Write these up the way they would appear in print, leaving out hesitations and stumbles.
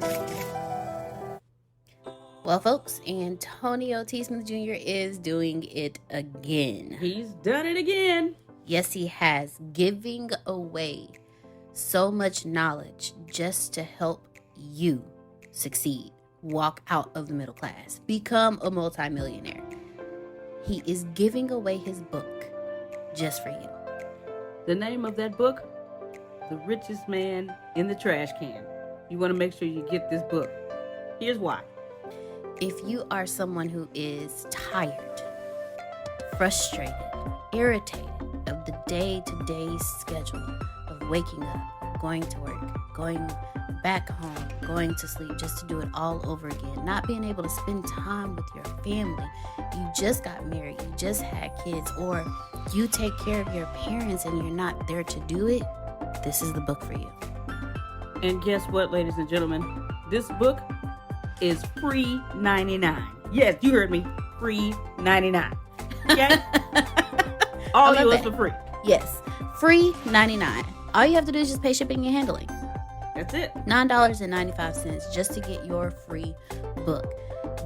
Well, folks, Antonio T. Smith Jr. is doing it again. He's done it again. Yes, he has, giving away so much knowledge just to help you succeed, walk out of the middle class, become a multimillionaire. He is giving away his book just for you. The name of that book, The Richest Man in the Trash Can. You want to make sure you get this book. Here's why. If you are someone who is tired, frustrated, irritated of the day-to-day schedule of waking up, going to work, going back home, going to sleep just to do it all over again, not being able to spend time with your family, you just got married, you just had kids, or you take care of your parents and you're not there to do it, this is the book for you. And guess what, ladies and gentlemen? This book is free 99. Yes, you heard me. Free 99. Okay? All yours for free. Yes, free 99. All you have to do is just pay shipping and handling. That's it. $9.95 just to get your free book.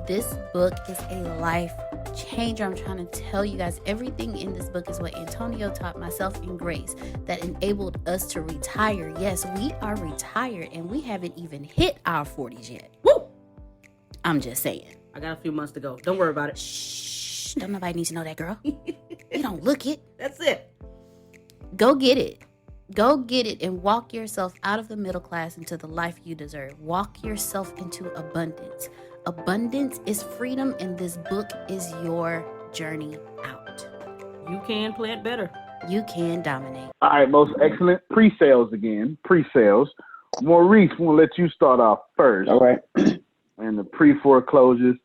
This book is a life changer. I'm trying to tell you guys, everything in this book is what Antonio taught myself and Grace that enabled us to retire. Yes, we are retired and we haven't even hit our 40s yet. Woo! I'm just saying. I got a few months to go. Don't worry about it. Shh. Don't nobody need to know that, girl. You don't look it. That's it. Go get it. Go get it and walk yourself out of the middle class into the life you deserve. Walk yourself into abundance. Abundance is freedom, and this book is your journey out. You can plant better. You can dominate. All right, most excellent. Pre-sales again. Pre-sales. Maurice, we'll let you start off first. All right. And the pre-foreclosures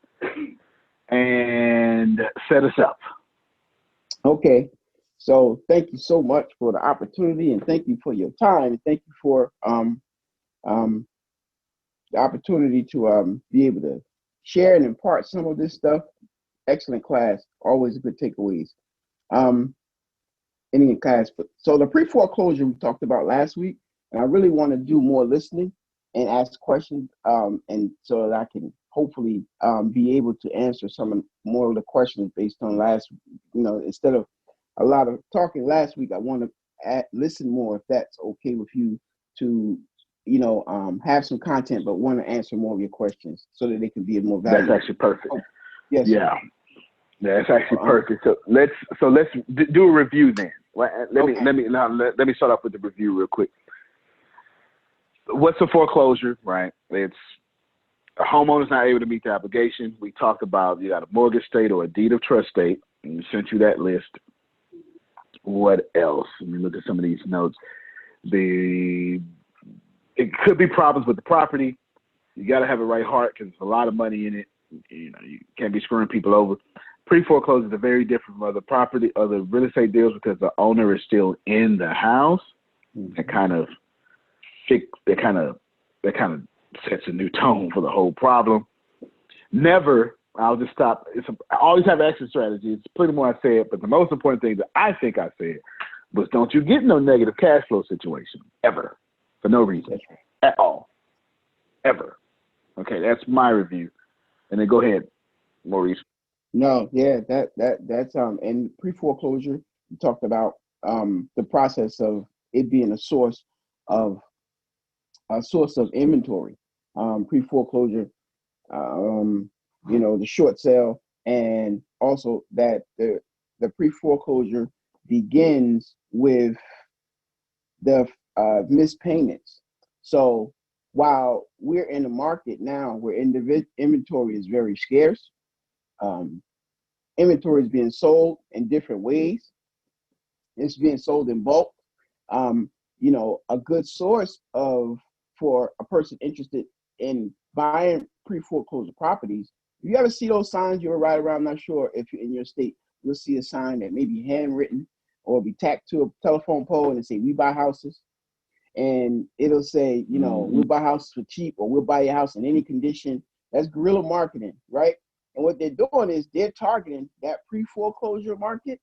and set us up. Okay. So thank you so much for the opportunity, and thank you for your time. Thank you for the opportunity to be able to share and impart some of this stuff. Excellent class. Always good takeaways. In class. So the pre-foreclosure we talked about last week, and I really want to do more listening and ask questions, and so that I can hopefully be able to answer more of the questions based on last, instead of a lot of talking last week, I want to listen more, if that's okay with you, to have some content, but want to answer more of your questions so that they can be more valuable. That's actually perfect. Oh, yes. Yeah. That's actually perfect. So let's do a review then. Let me start off with the review real quick. What's a foreclosure, right? It's a homeowner's not able to meet the obligation. We talked about you got a mortgage state or a deed of trust state, and we sent you that list. What else? Let me look at some of these notes. It could be problems with the property. You got to have a right heart because there's a lot of money in it. You can't be screwing people over. Pre-foreclosures are very different from other real estate deals because the owner is still in the house. That kind of sets a new tone for the whole problem. Never, I'll just stop. I always have an exit strategy. It's plenty more I said, but the most important thing that I think I said was don't you get no negative cash flow situation ever for no reason at all, ever. Okay, that's my review. And then go ahead, Maurice. No, yeah, that's and pre-foreclosure, we talked about the process of it being a source of inventory, pre-foreclosure, the short sale, and also that the pre-foreclosure begins with the missed payments. So while we're in the market now where inventory is very scarce, inventory is being sold in different ways. It's being sold in bulk. A good source for a person interested in buying pre-foreclosure properties. You ever see those signs you were right around? I'm not sure if you're in your state, you'll see a sign that may be handwritten or be tacked to a telephone pole and say, "We buy houses." And it'll say, we'll buy houses for cheap, or we'll buy your house in any condition. That's guerrilla marketing, right? And what they're doing is they're targeting that pre-foreclosure market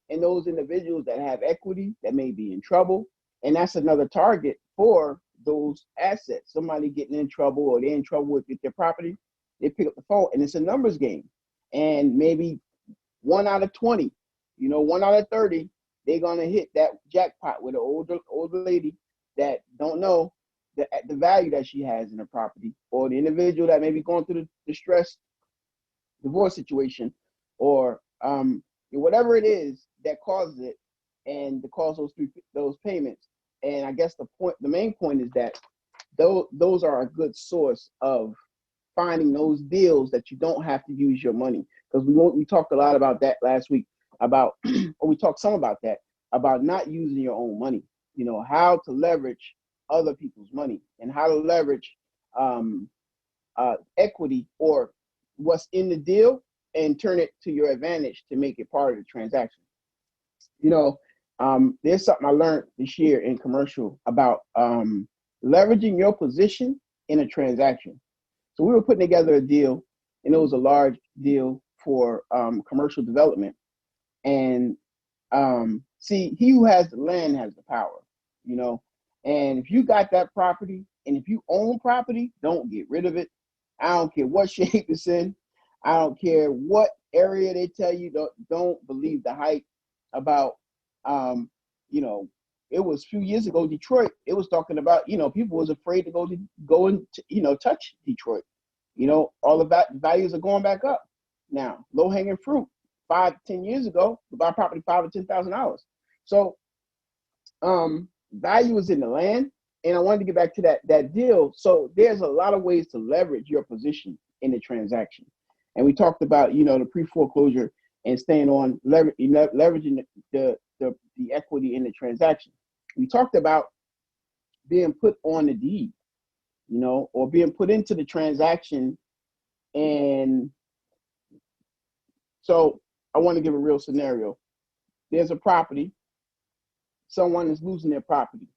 and those individuals that have equity that may be in trouble. And that's another target for those assets. Somebody getting in trouble or they're in trouble with their property, they pick up the phone, and it's a numbers game. And maybe 1 out of 20, 1 out of 30, they're gonna hit that jackpot with an older lady that don't know the value that she has in her property, or the individual that may be going through the distress divorce situation, or whatever it is that causes it, and to cause those payments. And I guess the main point is that those are a good source of finding those deals that you don't have to use your money. Because we talked a lot about that last week, about or we talked some about that, about not using your own money. How to leverage other people's money, and how to leverage equity or what's in the deal and turn it to your advantage to make it part of the transaction. There's something I learned this year in commercial about leveraging your position in a transaction. So we were putting together a deal, and it was a large deal for commercial development. And see, he who has the land has the power, and if you got that property, and if you own property, don't get rid of it. I don't care what shape it's in. I don't care what area they tell you. Don't believe the hype about, it was a few years ago, Detroit, it was talking about, people was afraid to go and touch Detroit. All of that values are going back up now. Low hanging fruit 5-10 years ago, to buy property $5,000 or $10,000. So value is in the land. And I wanted to get back to that deal. So there's a lot of ways to leverage your position in the transaction. And we talked about, the pre-foreclosure and staying on leveraging the equity in the transaction. We talked about being put on the deed, or being put into the transaction. And so I want to give a real scenario. There's a property. Someone is losing their property.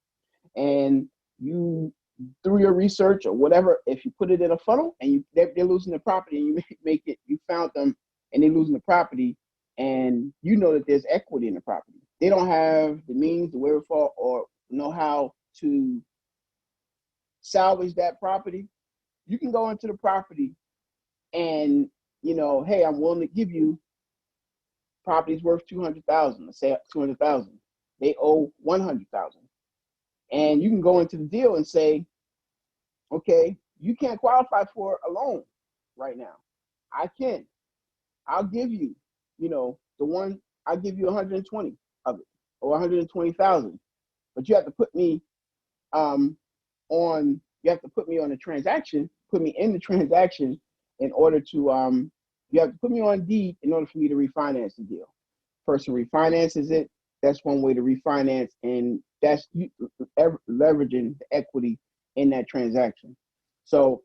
And you, through your research or whatever, if you put it in a funnel and they're losing the property, and you found them and they're losing the property, and that there's equity in the property. They don't have the means, the wherewithal, or know how to salvage that property. You can go into the property and, hey, I'm willing to give you property's worth $200,000, let's say $200,000. They owe $100,000. And you can go into the deal and say, okay, you can't qualify for a loan right now. I can. I'll give you, I'll give you 120 of it, or 120,000. But you have to put me on a transaction, put me in the transaction in order to, you have to put me on deed in order for me to refinance the deal. Person refinances it. That's one way to refinance, and that's leveraging the equity in that transaction. So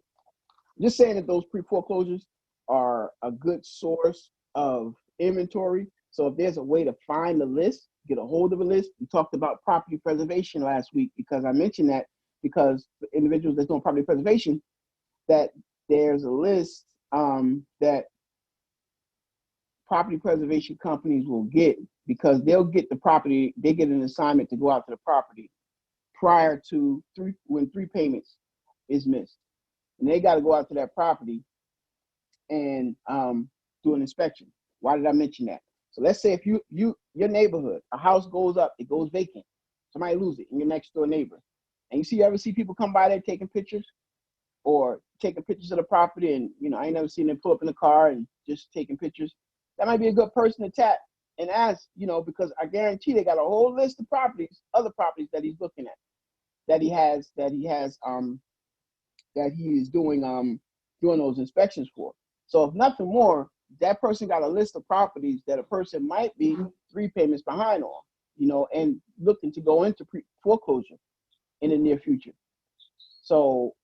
just saying that those pre-foreclosures are a good source of inventory. So if there's a way to find the list, get a hold of a list. We talked about property preservation last week, because I mentioned that because the individuals that's doing property preservation, that there's a list that property preservation companies will get, because they'll get the property, they get an assignment to go out to the property prior to when 3 payments is missed. And they got to go out to that property and do an inspection. Why did I mention that? So let's say if your neighborhood, a house goes up, it goes vacant. Somebody lose it, and your next door neighbor. And you ever see people come by there taking pictures, or taking pictures of the property, and I ain't never seen them pull up in the car and just taking pictures. That might be a good person to tap and ask, because I guarantee they got a whole list of other properties that he's looking at, that he is doing those inspections for. So if nothing more, that person got a list of properties that a person might be 3 payments behind on, and looking to go into foreclosure in the near future. So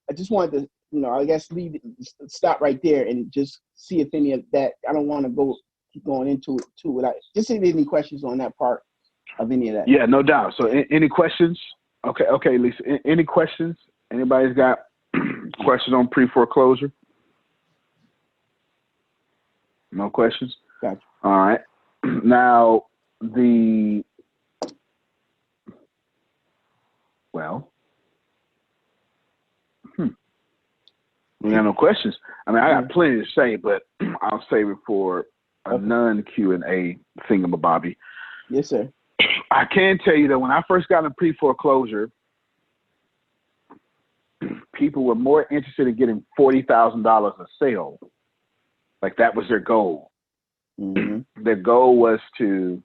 I just wanted to, I guess stop right there and just see if any of that. I don't want to keep going into it too without just any questions on that part of any of that. Yeah, no doubt. So any questions? Okay, Lisa. Any questions? Anybody's got questions on pre-foreclosure? No questions? Gotcha. All right. Now We got no questions. I mean, I got plenty to say, but I'll save it for a non-Q&A thingamabobby. Yes, sir. I can tell you that when I first got in pre-foreclosure, people were more interested in getting $40,000 a sale. Like that was their goal. Mm-hmm. Their goal was to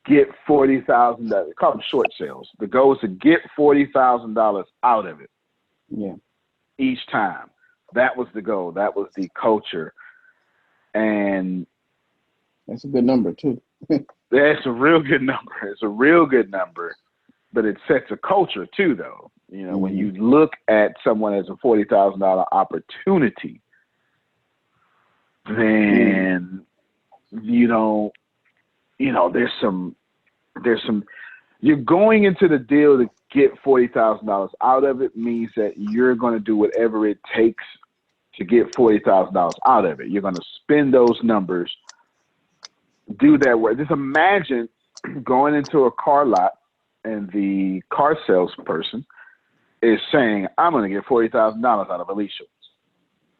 get $40,000. They call them short sales. The goal was to get $40,000 out of it. Yeah. Each time. That was the goal. That was the culture. And that's a good number too. That's a real good number. It's a real good number, but it sets a culture too, though. You know, when you look at someone as a $40,000 opportunity, then there's some. You're going into the deal to get $40,000 out of it means that you're going to do whatever it takes to get $40,000 out of it. You're going to spend those numbers. Do that work. Just imagine going into a car lot and the car salesperson is saying, I'm going to get $40,000 out of Alicia.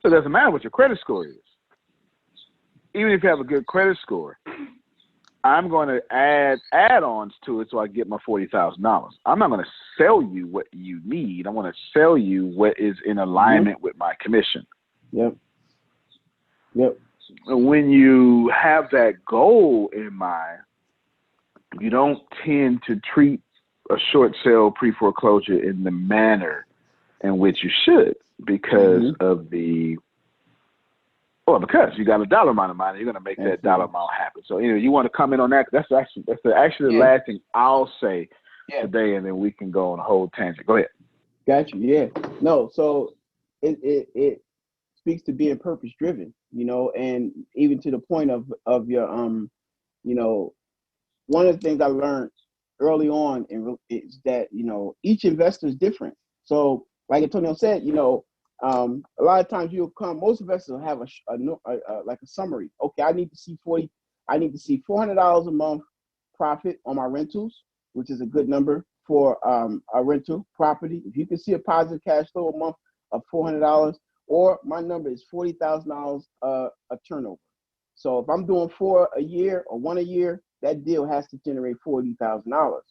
So it doesn't matter what your credit score is. Even if you have a good credit score, I'm going to add add-ons to it so I get my $40,000. I'm not going to sell you what you need. I want to sell you what is in alignment with my commission. Yep. When you have that goal in mind, you don't tend to treat a short sale pre-foreclosure in the manner in which you should because because you got a dollar amount of money, you're going to make that dollar amount happen. So, you want to comment on that? That's actually the last thing I'll say today, and then we can go on a whole tangent. Go ahead. Got you. Yeah. No. So it speaks to being purpose driven, and even to the point of your one of the things I learned early on is that each investor is different. So like Antonio said, a lot of times most investors will have a summary. Okay, I need to see $400 a month profit on my rentals, which is a good number for a rental property. If you can see a positive cash flow a month of $400, or my number is $40,000 a turnover. So if I'm doing 4 a year or 1 a year, that deal has to generate $40,000.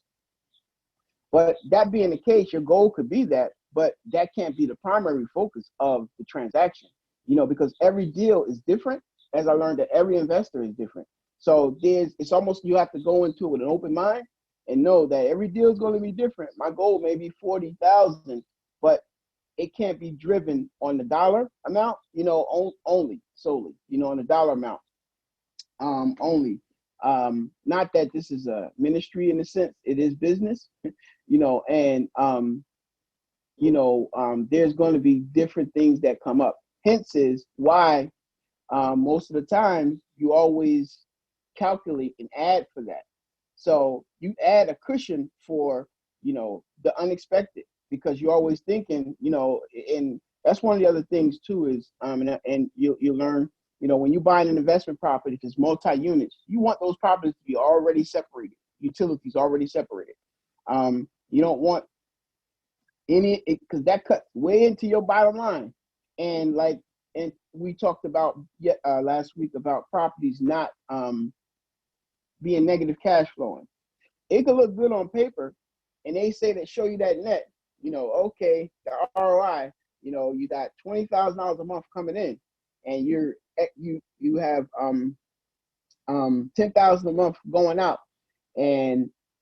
But that being the case, your goal could be that, but that can't be the primary focus of the transaction, because every deal is different. As I learned that every investor is different. So it's almost, you have to go into it with an open mind and know that every deal is going to be different. My goal may be 40,000, but it can't be driven on the dollar amount, only solely, on the dollar amount only. Not that this is a ministry in a sense, it is business, and there's going to be different things that come up. Hence is why most of the time you always calculate and add for that. So you add a cushion for, the unexpected, because you're always thinking, and that's one of the other things too is, and you learn, when you're buying an investment property, if it's multi-units, you want those properties to be already separated, utilities already separated. You don't want because that cuts way into your bottom line. And we talked about last week about properties not being negative cash flowing. It could look good on paper, and they say that show you that net, okay, the ROI, you got $20,000 a month coming in, and you have $10,000 a month going out,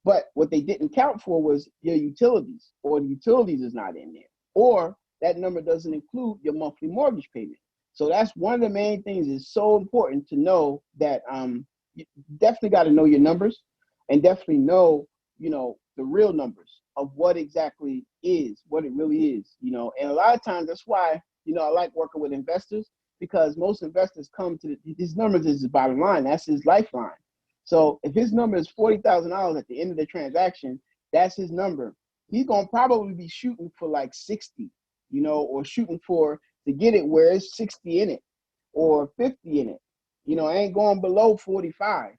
but what they didn't count for was your utilities, or the utilities is not in there, or that number doesn't include your monthly mortgage payment. So that's one of the main things. It's so important to know that you definitely got to know your numbers, and definitely know, the real numbers of what exactly is, what it really is, and a lot of times that's why, I like working with investors, because most investors come to his numbers is his bottom line. That's his lifeline. So if his number is $40,000 at the end of the transaction, that's his number. He's going to probably be shooting for like 60, or shooting for to get it where it's 60 in it or 50 in it. I ain't going below 45.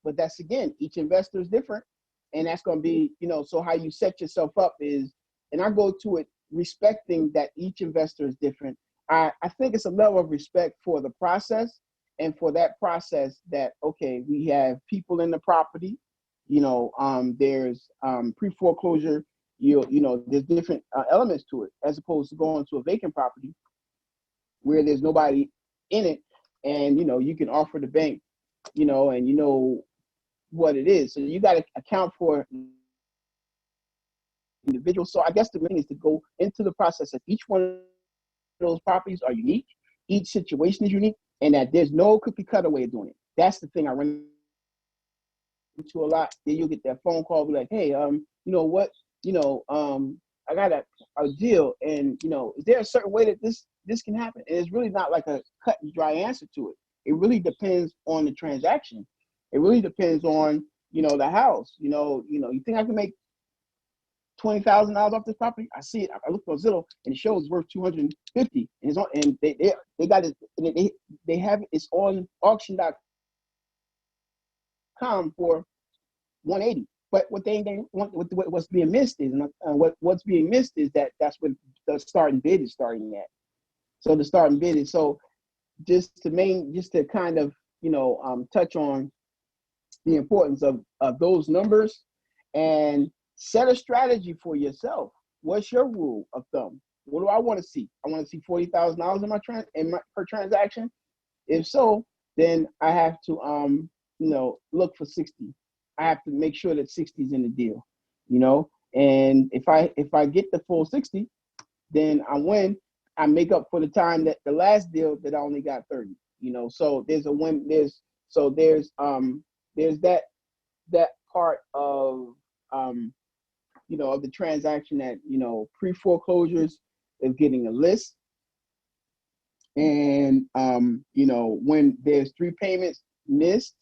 But that's, again, each investor is different. And that's going to be, so how you set yourself up is, and I go to it respecting that each investor is different. I think it's a level of respect for the process, and for that process that, okay, we have people in the property, there's pre-foreclosure, there's different elements to it, as opposed to going to a vacant property where there's nobody in it, and you can offer the bank, and what it is. So you got to account for individuals. So I guess the main is to go into the process of each one of those properties are unique, each situation is unique, and that there's no cookie cutter way of doing it. That's the thing I run into a lot. Then you'll get that phone call, be like, hey, I got a deal, and is there a certain way that this can happen? And it's really not like a cut and dry answer to it. It really depends on the transaction. It really depends on the house. You think I can make $20,000 off this property? I see it. I looked on Zillow, and it shows it's worth $250, and it's on. And they got it. And they have it's on auction.com for $180. But what's being missed is, what's being missed is that's what the starting bid is starting at. So the starting bid is just to kind of touch on the importance of those numbers, and set a strategy for yourself. What's your rule of thumb? What do I want to see? I want to see $40,000 per transaction. If so, then I have to look for 60. I have to make sure that 60 is in the deal, and if I get the full 60, then I win. I make up for the time that the last deal that I only got 30, so there's a win. There's that part of of the transaction, that pre-foreclosures is getting a list, and when there's 3 payments missed,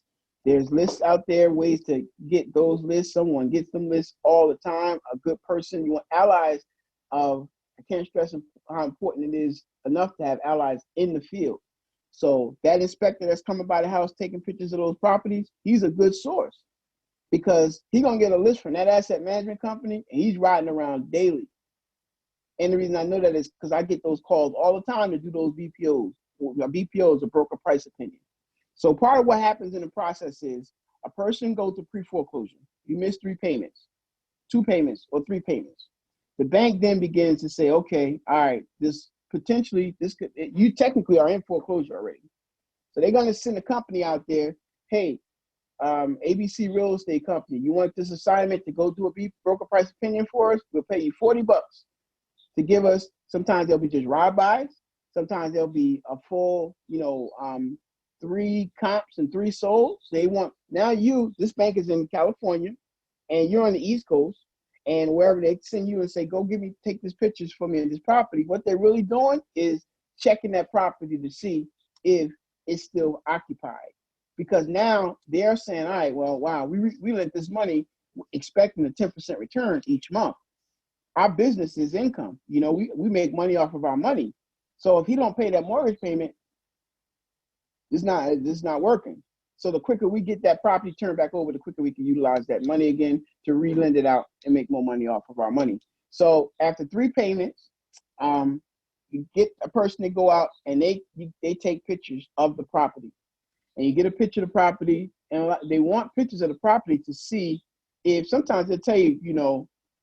there's lists out there, ways to get those lists. Someone gets them lists all the time. A good person, you want allies of, I can't stress how important it is enough to have allies in the field. So that inspector that's coming by the house taking pictures of those properties, he's a good source, because he's going to get a list from that asset management company, and he's riding around daily. And the reason I know that is because I get those calls all the time to do those BPOs. BPOs are broker price opinion. So part of what happens in the process is a person goes to pre-foreclosure. You miss 3 payments, 2 payments, or 3 payments. The bank then begins to say, okay, all right, you technically are in foreclosure already. So they're going to send a company out there, hey, ABC Real Estate Company, you want this assignment to go do a broker price opinion for us? We'll pay you $40 to give us. Sometimes they'll be just ride-bys. Sometimes there'll be a full, 3 comps and 3 solds. They want, now this bank is in California, and you're on the East Coast, and wherever they send you and say, go take these pictures for me of this property, what they're really doing is checking that property to see if it's still occupied. Because now they're saying, all right, well, wow, we lent this money expecting a 10% return each month. Our business is income. We make money off of our money. So if he don't pay that mortgage payment, it's not working. So the quicker we get that property turned back over, the quicker we can utilize that money again to re-lend it out and make more money off of our money. So after 3 payments, you get a person to go out and they take pictures of the property. And you get a picture of the property, and they want pictures of the property to see if, sometimes they'll tell you,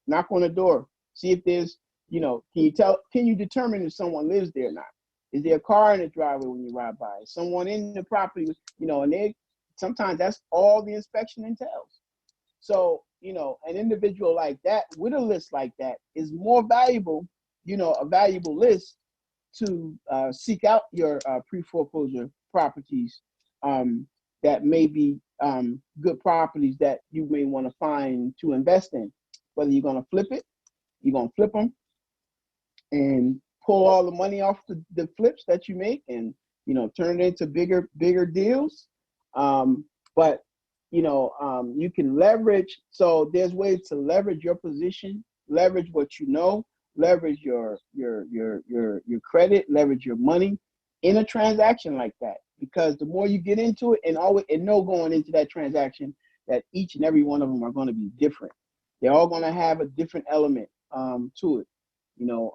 knock on the door, see if there's, can you determine if someone lives there or not? Is there a car in the driveway when you ride by? Is someone in the property, and sometimes that's all the inspection entails. So, an individual like that with a list like that is more valuable, a valuable list to seek out your pre-foreclosure properties that may be good properties that you may want to find to invest in. Whether you're going to flip it, you're going to flip them and pull all the money off the flips that you make, and turn it into bigger deals. But you can leverage. So there's ways to leverage your position, leverage what leverage your credit, leverage your money in a transaction like that. Because the more you get into it, and know going into that transaction that each and every one of them are going to be different. They're all going to have a different element to it. you know.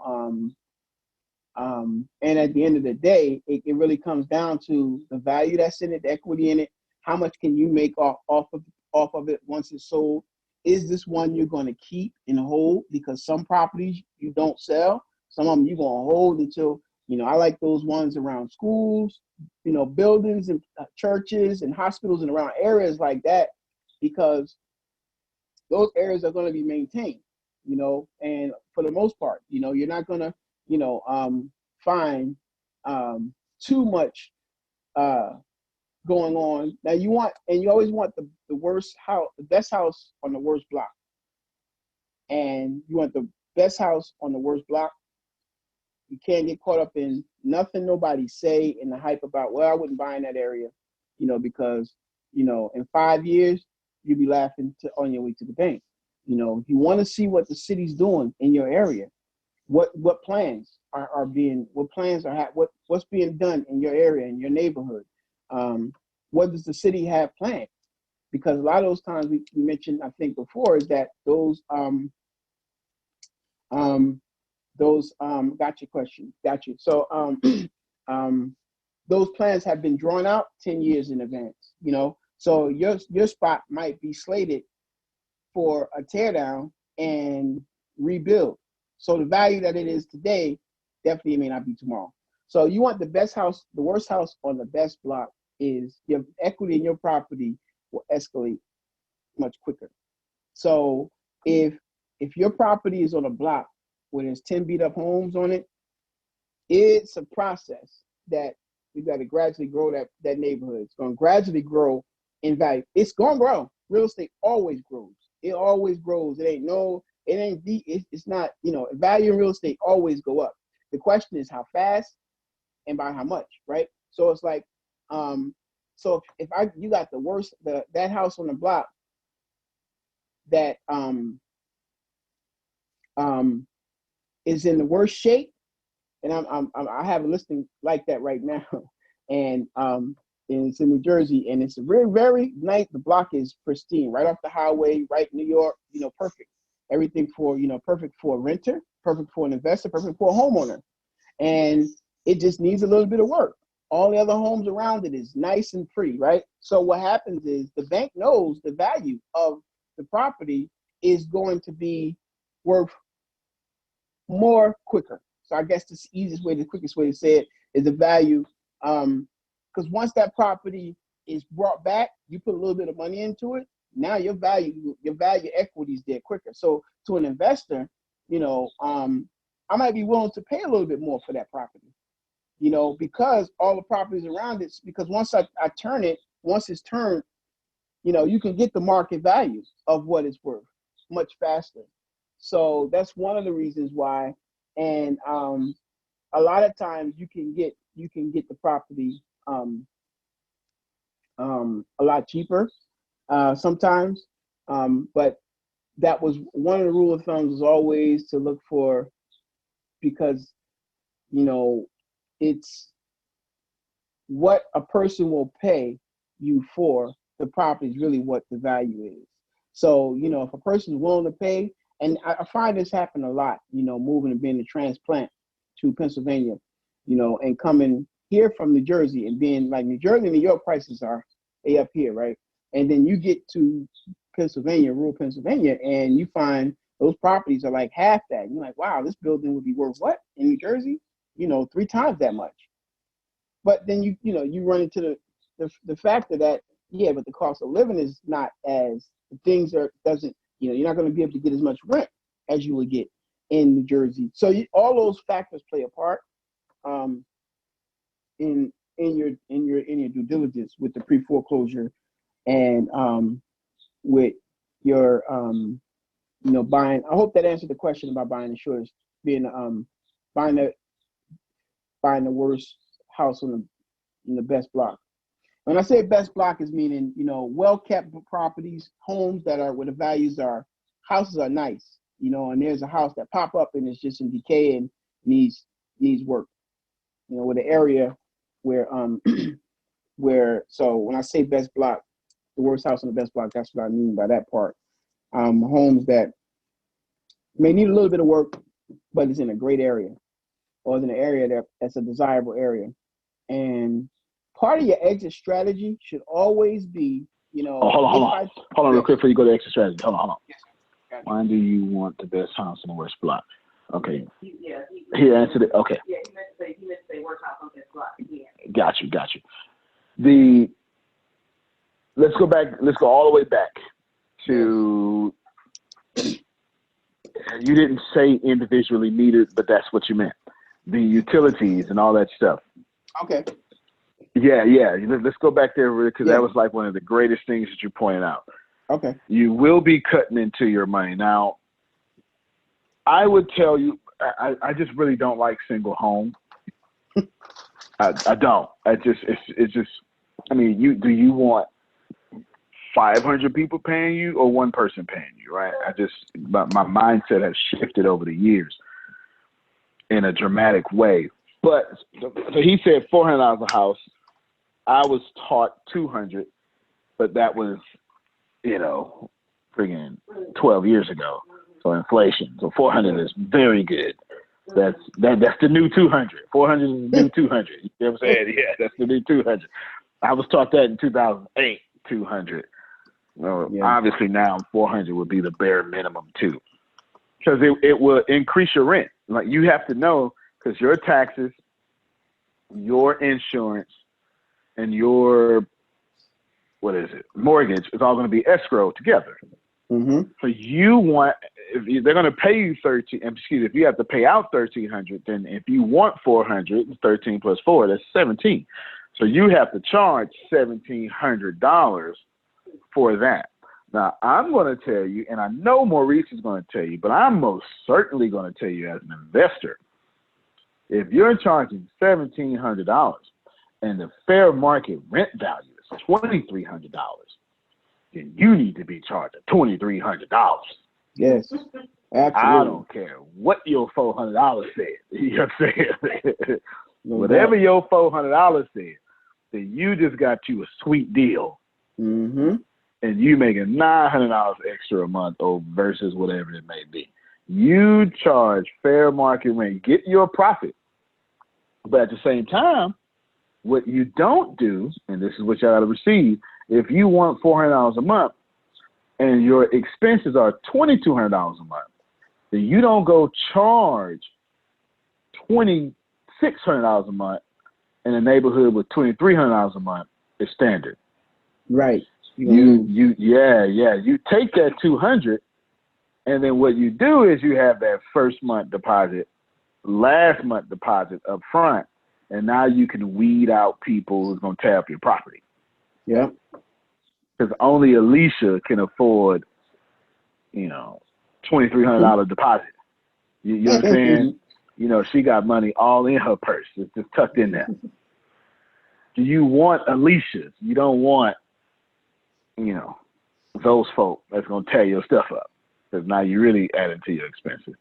And at the end of the day, it really comes down to the value that's in it, the equity in it. How much can you make off of it once it's sold? Is this one you're going to keep and hold? Because some properties you don't sell, some of them you're going to hold until, you know, I like those ones around schools, you know, buildings and churches and hospitals and around areas like that, because those areas are going to be maintained, you know, and for the most part, you know, you're not going to, you know, find too much going on. Now you want, and you always want the worst house, the best house on the worst block. And you want the best house on the worst block. You can't get caught up in nothing nobody say in the hype about, well, I wouldn't buy in that area, you know, because, you know, in 5 years, you'll be laughing on your way to the bank. You know, you want to see what the city's doing in your area. What plans are being, what's being done in your area, in your neighborhood? What does the city have planned? Because a lot of those times we mentioned, I think before, is that those got your question, got you. So those plans have been drawn out 10 years in advance, you know. So your spot might be slated for a tear down and rebuild. So the value that it is today definitely may not be tomorrow. So you want the best house, the worst house on the best block is your equity in your property will escalate much quicker. So if your property is on a block where there's 10 beat up homes on it, it's a process that you got to gradually grow that neighborhood. It's going to gradually grow in value. It's going to grow. Real estate always grows. It always grows. It's not, you know, value in real estate always go up. The question is how fast and by how much, right? So it's like, so if you got the worst, that house on the block that is in the worst shape, and I have a listing like that right now, and it's in New Jersey, and it's very, very nice. The block is pristine, right off the highway, right in New York, you know, perfect. Everything for, you know, perfect for a renter, perfect for an investor, perfect for a homeowner. And it just needs a little bit of work. All the other homes around it is nice and pretty, right? So what happens is the bank knows the value of the property is going to be worth more quicker. So I guess the quickest way to say it is the value. Because once that property is brought back, you put a little bit of money into it. Now your value equity is there quicker. So to an investor, you know, I might be willing to pay a little bit more for that property, you know, because all the properties around it, because once I turn it, once it's turned, you know, you can get the market value of what it's worth much faster. So that's one of the reasons why. And a lot of times you can get the property a lot cheaper sometimes. But that was one of the rule of thumbs, is always to look for, because, you know, it's what a person will pay you for the property is really what the value is. So, you know, if a person is willing to pay, and I find this happen a lot, you know, moving and being a transplant to Pennsylvania, you know, and coming here from New Jersey and being like New Jersey and New York prices are up here, right? And then you get to Pennsylvania, rural Pennsylvania, and you find those properties are like half that. And you're like, wow, this building would be worth what in New Jersey? You know, 3 times that much. But then you run into the factor that, yeah, but the cost of living is not as, you're not going to be able to get as much rent as you would get in New Jersey. So all those factors play a part in your due diligence with the pre-foreclosure and with your buying. I hope that answered the question about buying insurance, being buying the worst house in the best block. When I say best block, is meaning, you know, well-kept properties, homes that are where the values are, houses are nice, you know, and there's a house that pop up and it's just in decay and needs work, you know, with an area where so when I say best block, the worst house on the best block, that's what I mean by that part. Homes that may need a little bit of work, but it's in a great area, or it's in an area that's a desirable area. And part of your exit strategy should always be, Oh, hold on real quick before you go to exit strategy. Hold on. Yes, gotcha. Why do you want the best house in the West Block? Okay. He answered it. Okay. Yeah, he meant to say work house on this block. Yeah. Got you. Let's go all the way back to, you didn't say individually needed, but that's what you meant. The utilities and all that stuff. Okay. Yeah. Let's go back there because that was like one of the greatest things that you pointed out. Okay. You will be cutting into your money. Now, I would tell you, I just really don't like single home. I don't. It's just, I mean, do you want 500 people paying you or one person paying you, right? My mindset has shifted over the years in a dramatic way. But so he said $400 a house. I was taught 200, but that was, friggin' 12 years ago. So inflation. So 400 is very good. That's the new 200. 400 is the new 200. You know what I'm saying? Yeah, that's the new 200. I was taught that in 2008, 200. Well, obviously now 400 would be the bare minimum too, because it will increase your rent. Like, you have to know, because your taxes, your insurance, and your mortgage is all going to be escrowed together. Mm-hmm. So you want, if they're going to pay you if you have to pay out $1,300, then if you want 400, 13 plus 4, that's 17. So you have to charge $1,700 for that. Now, I'm going to tell you, and I know Maurice is going to tell you, but I'm most certainly going to tell you as an investor, if you're charging $1,700 and the fair market rent value is $2,300, then you need to be charging $2,300. Yes, absolutely. I don't care what your $400 said. You know what I'm saying? Whatever your $400 said, then you just got you a sweet deal. Mm-hmm. And you making $900 extra a month versus whatever it may be. You charge fair market rent, get your profit. But at the same time, what you don't do, and this is what you got to receive, if you want $400 a month and your expenses are $2,200 a month, then you don't go charge $2,600 a month in a neighborhood with $2,300 a month is standard. Right. You take that 200, and then what you do is you have that first month deposit, last month deposit up front, and now you can weed out people who's going to tear up your property. Yep. Because only Alicia can afford, $2,300 deposit. You understand? She got money all in her purse. It's just tucked in there. Do you want Alicia's? You don't want, those folk that's going to tear your stuff up, because now you really added to your expenses.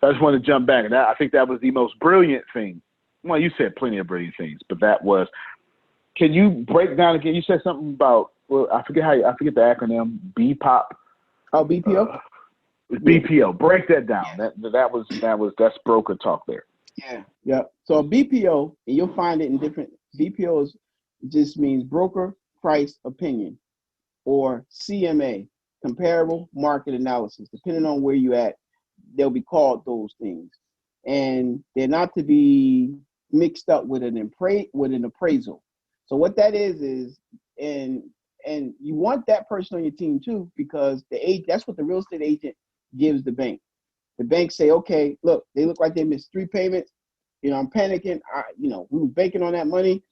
So I just want to jump back. And I think that was the most brilliant thing. Well, you said plenty of brilliant things, but that was, can you break down again? You said something about, I forget the acronym, BPOP. Oh, BPO? BPO. Break that down. That's broker talk there. Yeah. So a BPO, and you'll find it in different, BPOs just means broker price opinion, or CMA, comparable market analysis. Depending on where you at, they'll be called those things. And they're not to be mixed up with an appraisal. So what that is and you want that person on your team too, because that's what the real estate agent gives the bank. The bank say, okay, look, they look like they missed 3 payments. I'm panicking. We were banking on that money.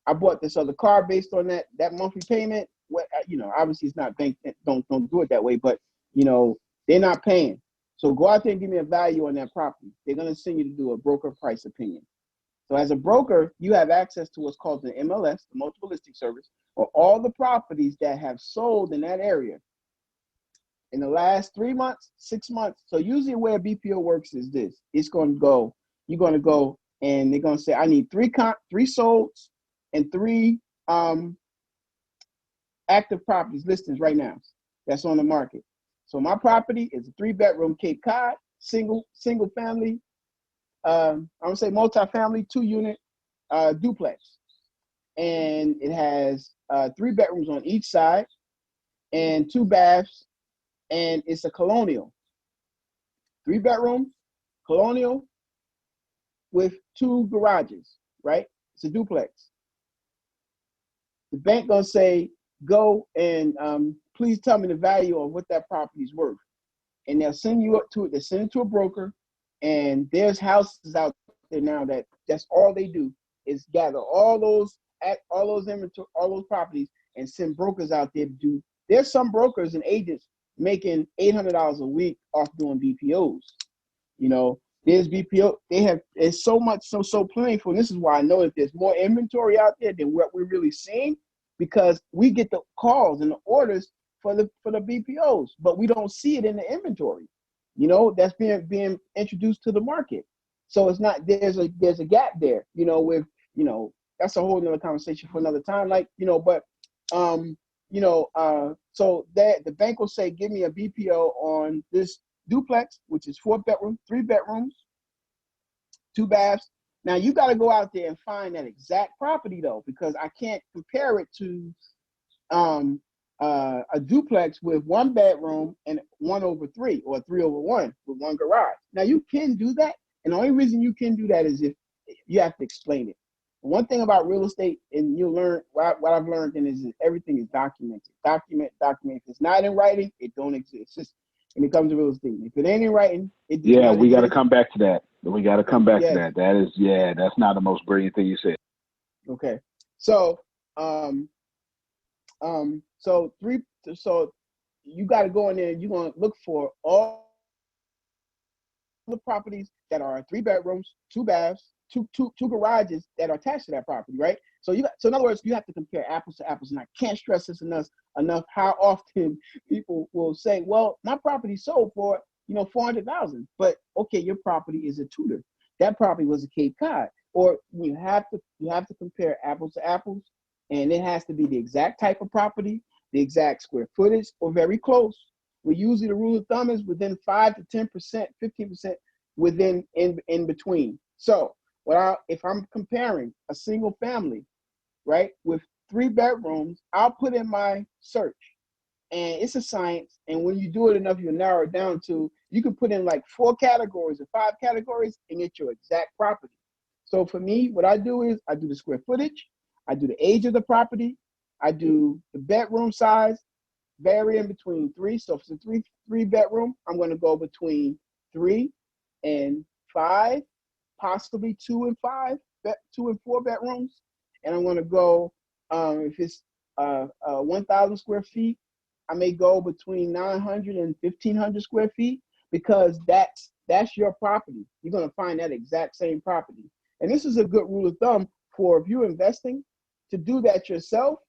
I bought this other car based on that monthly payment. Obviously it's not bank. Don't do it that way, but they're not paying. So go out there and give me a value on that property. They're going to send you to do a broker price opinion. So as a broker, you have access to what's called the MLS, the multiple listing service, or all the properties that have sold in that area in the last 3 months, 6 months. So usually the way a BPO works is this. You're going to go and they're going to say, I need 3 solds and 3 active properties listings right now that's on the market. So my property is a 3-bedroom Cape Cod. single family, I'm gonna say multifamily 2-unit duplex, and it has 3 bedrooms on each side and 2 baths, and it's a colonial, 3 bedrooms, colonial with 2 garages, right? It's a duplex. The bank gonna say, go and please tell me the value of what that property is worth, and they'll send you up to it. They send it to a broker, and there's houses out there now that's all they do is gather all those inventory, all those properties, and send brokers out there to do. There's some brokers and agents making $800 a week off doing BPOs. You know, there's BPO. It's so much so plentiful. And this is why I know that there's more inventory out there than what we're really seeing, because we get the calls and the orders for the BPOs, but we don't see it in the inventory. You know, that's being introduced to the market. So it's not, there's a gap there. You know, with, you know, that's a whole nother conversation for another time. Like, you know, but so that the bank will say, give me a BPO on this duplex, which is 4 bedrooms, 3 bedrooms, 2 baths. Now you got to go out there and find that exact property though, because I can't compare it to a duplex with 1 bedroom and 1/3 or 3/1 with 1 garage. Now you can do that, and the only reason you can do that is if you have to explain it. One thing about real estate, and you'll learn what I've learned, is that everything is documented. Document. If it's not in writing, it don't exist. It's just when it comes to real estate. If it ain't in writing, it does not we got to exist. come back to that. We got to come back Yes. to that. That is, that's not the most brilliant thing you said. Okay. So, so you got to go in there and you're going to look for all the properties that are 3 bedrooms, 2 baths, two garages that are attached to that property, right? So so in other words, you have to compare apples to apples, and I can't stress this enough how often people will say, well, my property sold for, you know, $400,000, but okay, your property is a Tudor. That property was a Cape Cod. Or you have to compare apples to apples, and it has to be the exact type of property, the exact square footage, or very close. Usually the rule of thumb is within 5 to 10%, 15% within in between. So if I'm comparing a single family, right, with 3 bedrooms, I'll put in my search, and it's a science. And when you do it enough, you'll narrow it down to, you can put in like 4 categories or 5 categories and get your exact property. So for me, what I do is I do the square footage, I do the age of the property, I do the bedroom size, varying between 3. So if it's a 3 bedroom, I'm going to go between 3 and 5, possibly 2 and 5, 2 and 4 bedrooms. And I'm going to go, if it's 1,000 square feet, I may go between 900 and 1,500 square feet, because that's your property. You're going to find that exact same property. And this is a good rule of thumb for, if you're investing, to do that yourself,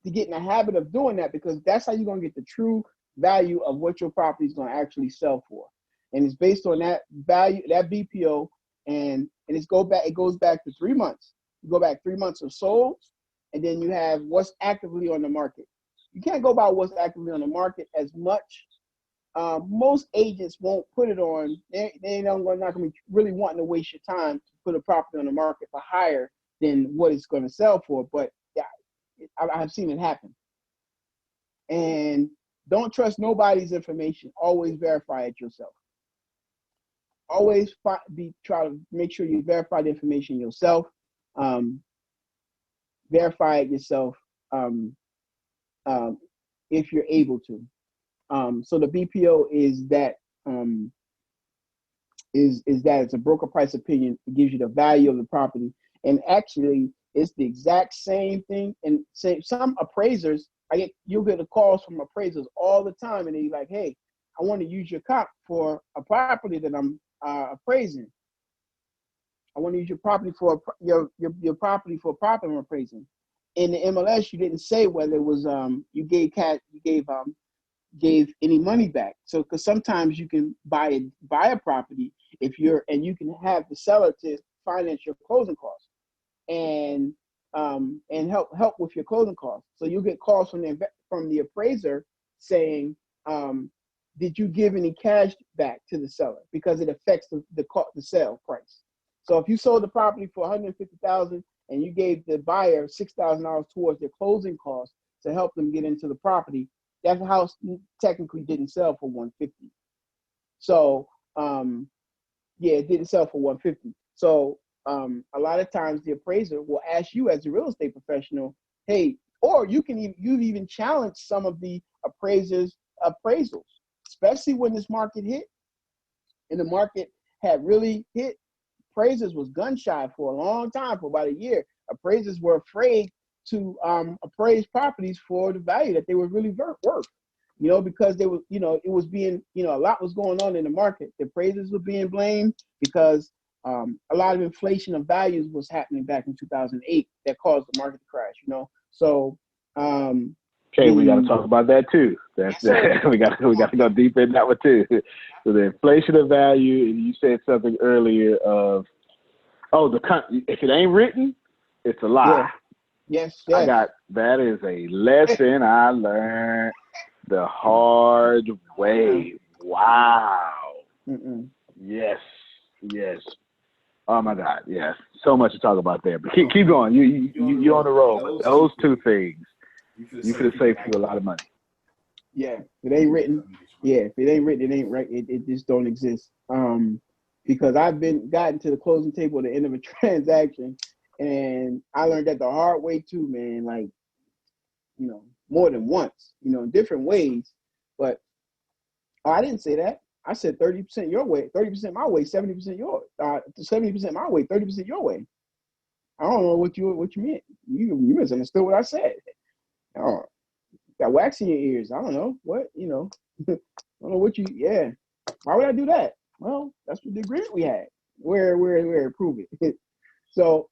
to get in the habit of doing that, because that's how you're going to get the true value of what your property is going to actually sell for. And it's based on that value, that BPO, and it goes back to 3 months. You go back 3 months of sold, and then you have what's actively on the market. You can't go by what's actively on the market as much. Most agents won't put it on. They're not going to be really wanting to waste your time to put a property on the market for higher than what it's going to sell for. But yeah, I've seen it happen. And don't trust nobody's information. Always verify it yourself. Always try to make sure you verify the information yourself. Verify it yourself if you're able to. So the BPO is that it's a broker price opinion. It gives you the value of the property, and actually it's the exact same thing. And some appraisers, you'll get the calls from appraisers all the time, and they're like, hey, I want to use your comp for a property that I'm appraising. I want to use your property for your property for a property I'm appraising. In the MLS, you didn't say whether it was you gave any money back. So because sometimes you can buy a property and you can have the seller to finance your closing costs and help with your closing costs. So you get calls from the appraiser saying, did you give any cash back to the seller? Because it affects the sale price. So if you sold the property for $150,000 and you gave the buyer $6,000 towards their closing costs to help them get into the property, that house technically didn't sell for $150,000. So yeah, it didn't sell for $150,000. So a lot of times the appraiser will ask you as a real estate professional, hey, or you've even challenged some of the appraisers' appraisals, especially when this market hit, and the market had really hit. Appraisers was gun shy for a long time, for about a year. Appraisers were afraid to appraise properties for the value that they were really worth, because they were, it was being, a lot was going on in the market. The appraisers were being blamed because a lot of inflation of values was happening back in 2008 that caused the market to crash, So, okay, we got to talk about that too. We got to go deep in that one too. So the inflation of value, and you said something earlier of, if it ain't written, it's a lie. Yeah. Yes. That is a lesson I learned the hard way. Wow. Mm-mm. Yes. Oh my God, yes. So much to talk about there. But keep going. You on the road with those two things. You could have saved you a lot of money. Yeah, if it ain't written. Yeah, if it ain't written, it ain't right. It just don't exist. Because I've gotten to the closing table at the end of a transaction, and I learned that the hard way too, man. Like, more than once, in different ways. But I didn't say that. I said 30% your way, 30% my way, 70% yours. 70% my way, 30% your way. I don't know what you meant. You misunderstood what I said. Oh, got wax in your ears. I don't know what, I don't know what yeah. Why would I do that? Well, that's what the agreement we had. Where, prove it. So,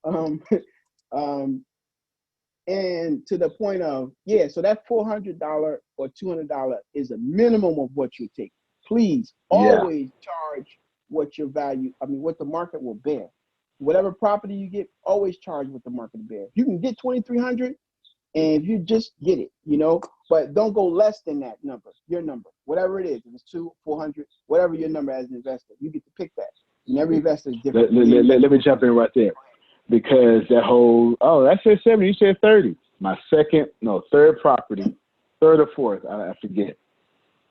and to the point of, so that $400 or $200 is a minimum of what you take. Please always charge what the market will bear. Whatever property you get, always charge what the market will bear. You can get $2,300, and if you just get it, but don't go less than that number, your number, whatever it is. If it's $200, $400, whatever your number as an investor, you get to pick that. And every investor is different. Let me jump in right there, because that whole, that said 70, you said 30. My third property, third or fourth, I forget.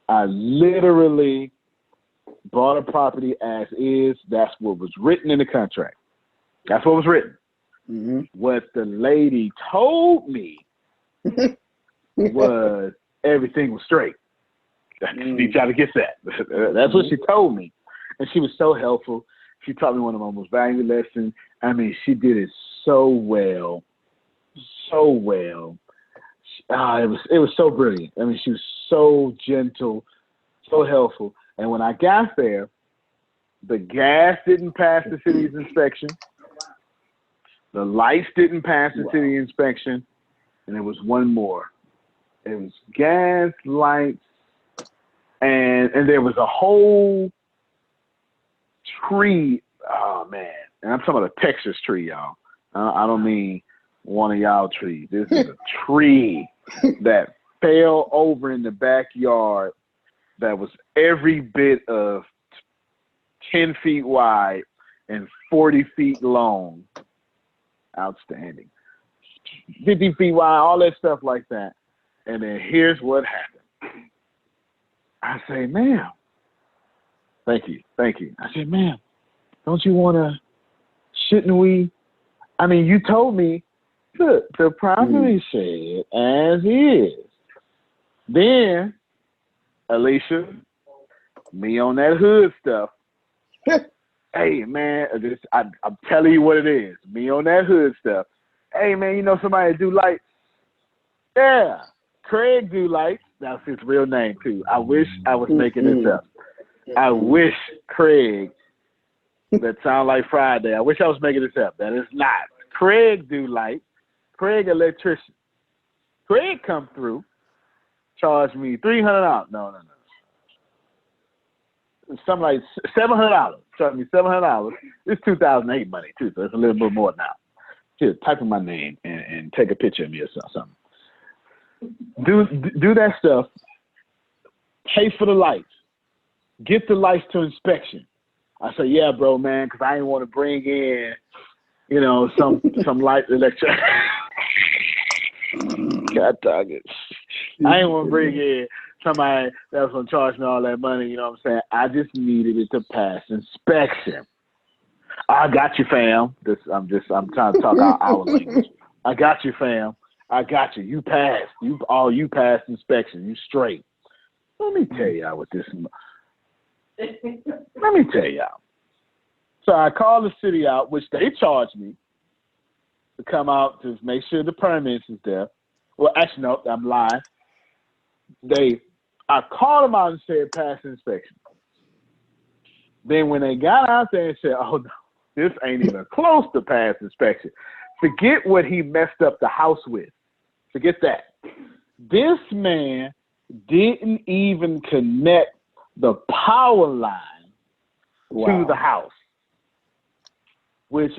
I literally bought a property as is. That's what was written in the contract. That's what was written. Mm-hmm. What the lady told me was everything was straight. You try to get that. That's what she told me. And she was so helpful. She taught me one of my most valuable lessons. I mean, she did it so well. So well. It was so brilliant. I mean, she was so gentle, so helpful. And when I got there, the gas didn't pass the city's inspection. The lights didn't pass the city inspection. And there was one more. It was gas, lights, and there was a whole tree. Oh, man. And I'm talking about a Texas tree, y'all. I don't mean one of y'all trees. This is a tree that fell over in the backyard that was every bit of 10 feet wide and 40 feet long. Outstanding. 50 feet wide, all that stuff like that. And then here's what happened. I say, ma'am, thank you. I said, ma'am, don't you shouldn't we? I mean, you told me, look, the property said as is. Then, Alicia, me on that hood stuff. Hey, man, I'm telling you what it is. Me on that hood stuff. Hey, man, somebody do lights? Yeah, Craig do lights. That's his real name, too. I wish I was making this up. I wish Craig, that sound like Friday. I wish I was making this up. That is not. Craig do lights. Craig electrician. Craig come through, charge me $300. No. Something like $700. Charge me $700. It's 2008 money too, so it's a little bit more now. Just type in my name and take a picture of me or something. Do that stuff. Pay for the lights. get the lights to inspection. I said, yeah, bro, man, because I didn't want to bring in, you know, some light electric. God dog it. I didn't want to bring in somebody that was going to charge me all that money, you know what I'm saying? I just needed it to pass inspection. I got you, fam. I'm trying to talk our language. I got you, fam. I got you. You passed. You passed inspection. You straight. Let me tell y'all what this. Let me tell y'all. So I called the city out, which they charged me to come out to make sure the permits is there. Well, actually, no, I'm lying. I called them out and said pass inspection. Then when they got out there and said, oh no, this ain't even close to pass inspection. Forget what he messed up the house with. Forget that. This man didn't even connect the power line to the house, which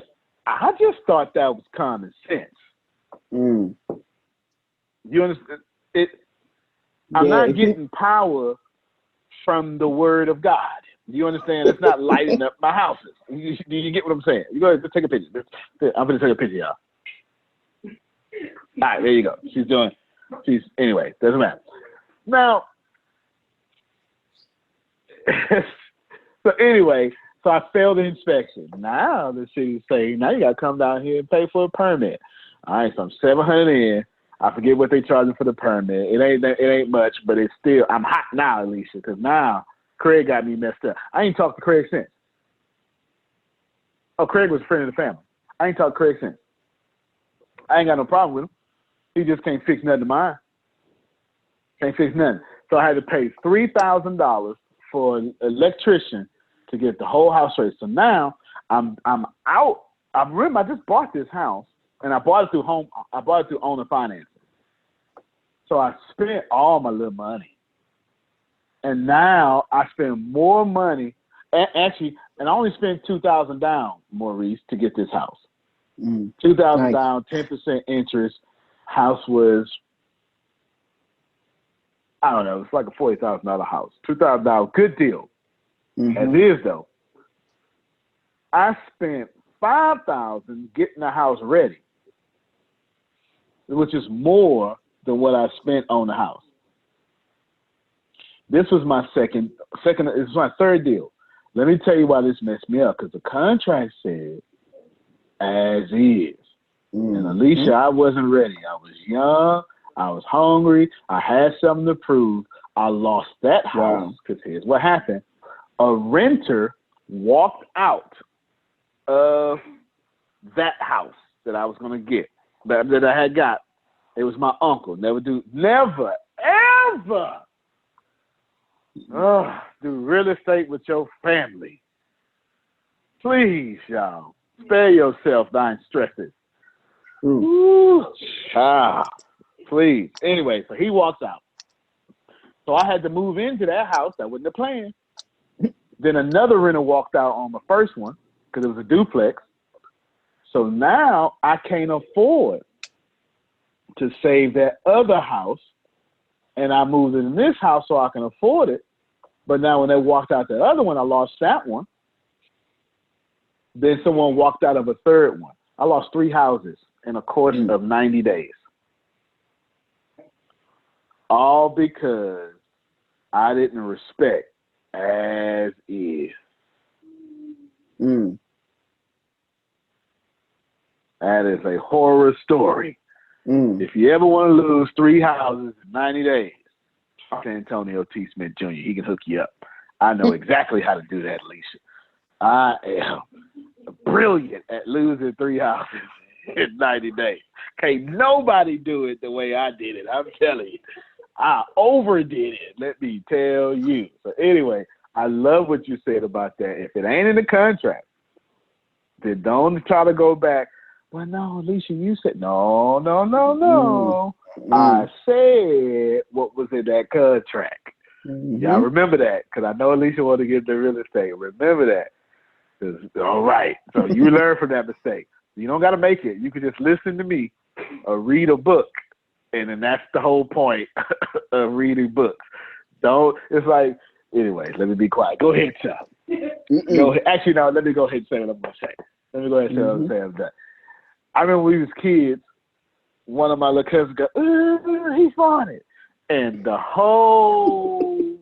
I just thought that was common sense. You understand? I'm not getting power from the word of God. You understand? It's not lighting up my houses. Do you get what I'm saying? You go ahead, take a picture. I'm going to take a picture, y'all. All right, there you go. Anyway, doesn't matter. Now, so I failed the inspection. Now the city's saying, now you got to come down here and pay for a permit. All right, so I'm $700 in. I forget what they charging for the permit. It ain't much, but it's still, I'm hot now, Alicia, because now Craig got me messed up. I ain't talked to Craig since. Oh, Craig was a friend of the family. I ain't talked to Craig since. I ain't got no problem with him. He just can't fix nothing of mine. Can't fix nothing. So I had to pay $3,000 for an electrician to get the whole house ready. So now I'm out. I remember I just bought this house, and I bought it through owner financing. So I spent all my little money, and now I spend more money. And I only spent $2,000 down, Maurice, to get this house. $2,000 down, 10% interest. House was, I don't know, it's like a $40,000 house. $2,000, good deal. As is though. I spent $5,000 getting the house ready, which is more than what I spent on the house. This was my second. This was my third deal. Let me tell you why this messed me up, because the contract said as is. And Alicia, I wasn't ready. I was young. I was hungry. I had something to prove. I lost that house because here's what happened. A renter walked out of that house that I was going to get, that I had got. It was my uncle. Never, ever do real estate with your family. Please, y'all. Spare yourself thine stresses. Please. Anyway, so he walks out. So I had to move into that house. That wasn't the plan. Then another renter walked out on the first one because it was a duplex. So now I can't afford to save that other house, and I moved in this house so I can afford it. But now when they walked out the other one, I lost that one. Then someone walked out of a third one. I lost 3 houses in a course of 90 days. All because I didn't respect as is. That is a horror story. If you ever want to lose 3 houses in 90 days, talk to Antonio T. Smith Jr. He can hook you up. I know exactly how to do that, Alicia. I am brilliant at losing 3 houses in 90 days. Can't nobody do it the way I did it. I'm telling you. I overdid it, let me tell you. So anyway, I love what you said about that. If it ain't in the contract, then don't try to go back. Well, no, Alicia, you said, no. I said what was in that contract. Y'all remember that, because I know Alicia wanted to get the real estate. Remember that. All right. So you learn from that mistake. You don't got to make it. You can just listen to me or read a book. And then that's the whole point of reading books. It's like Anyway, let me be quiet. Go ahead, Chuck. Actually, no, let me go ahead and say what I'm going to say. Let me go ahead and say what I'm saying. I remember when we was kids, one of my little cousins go, he's farted. And the whole,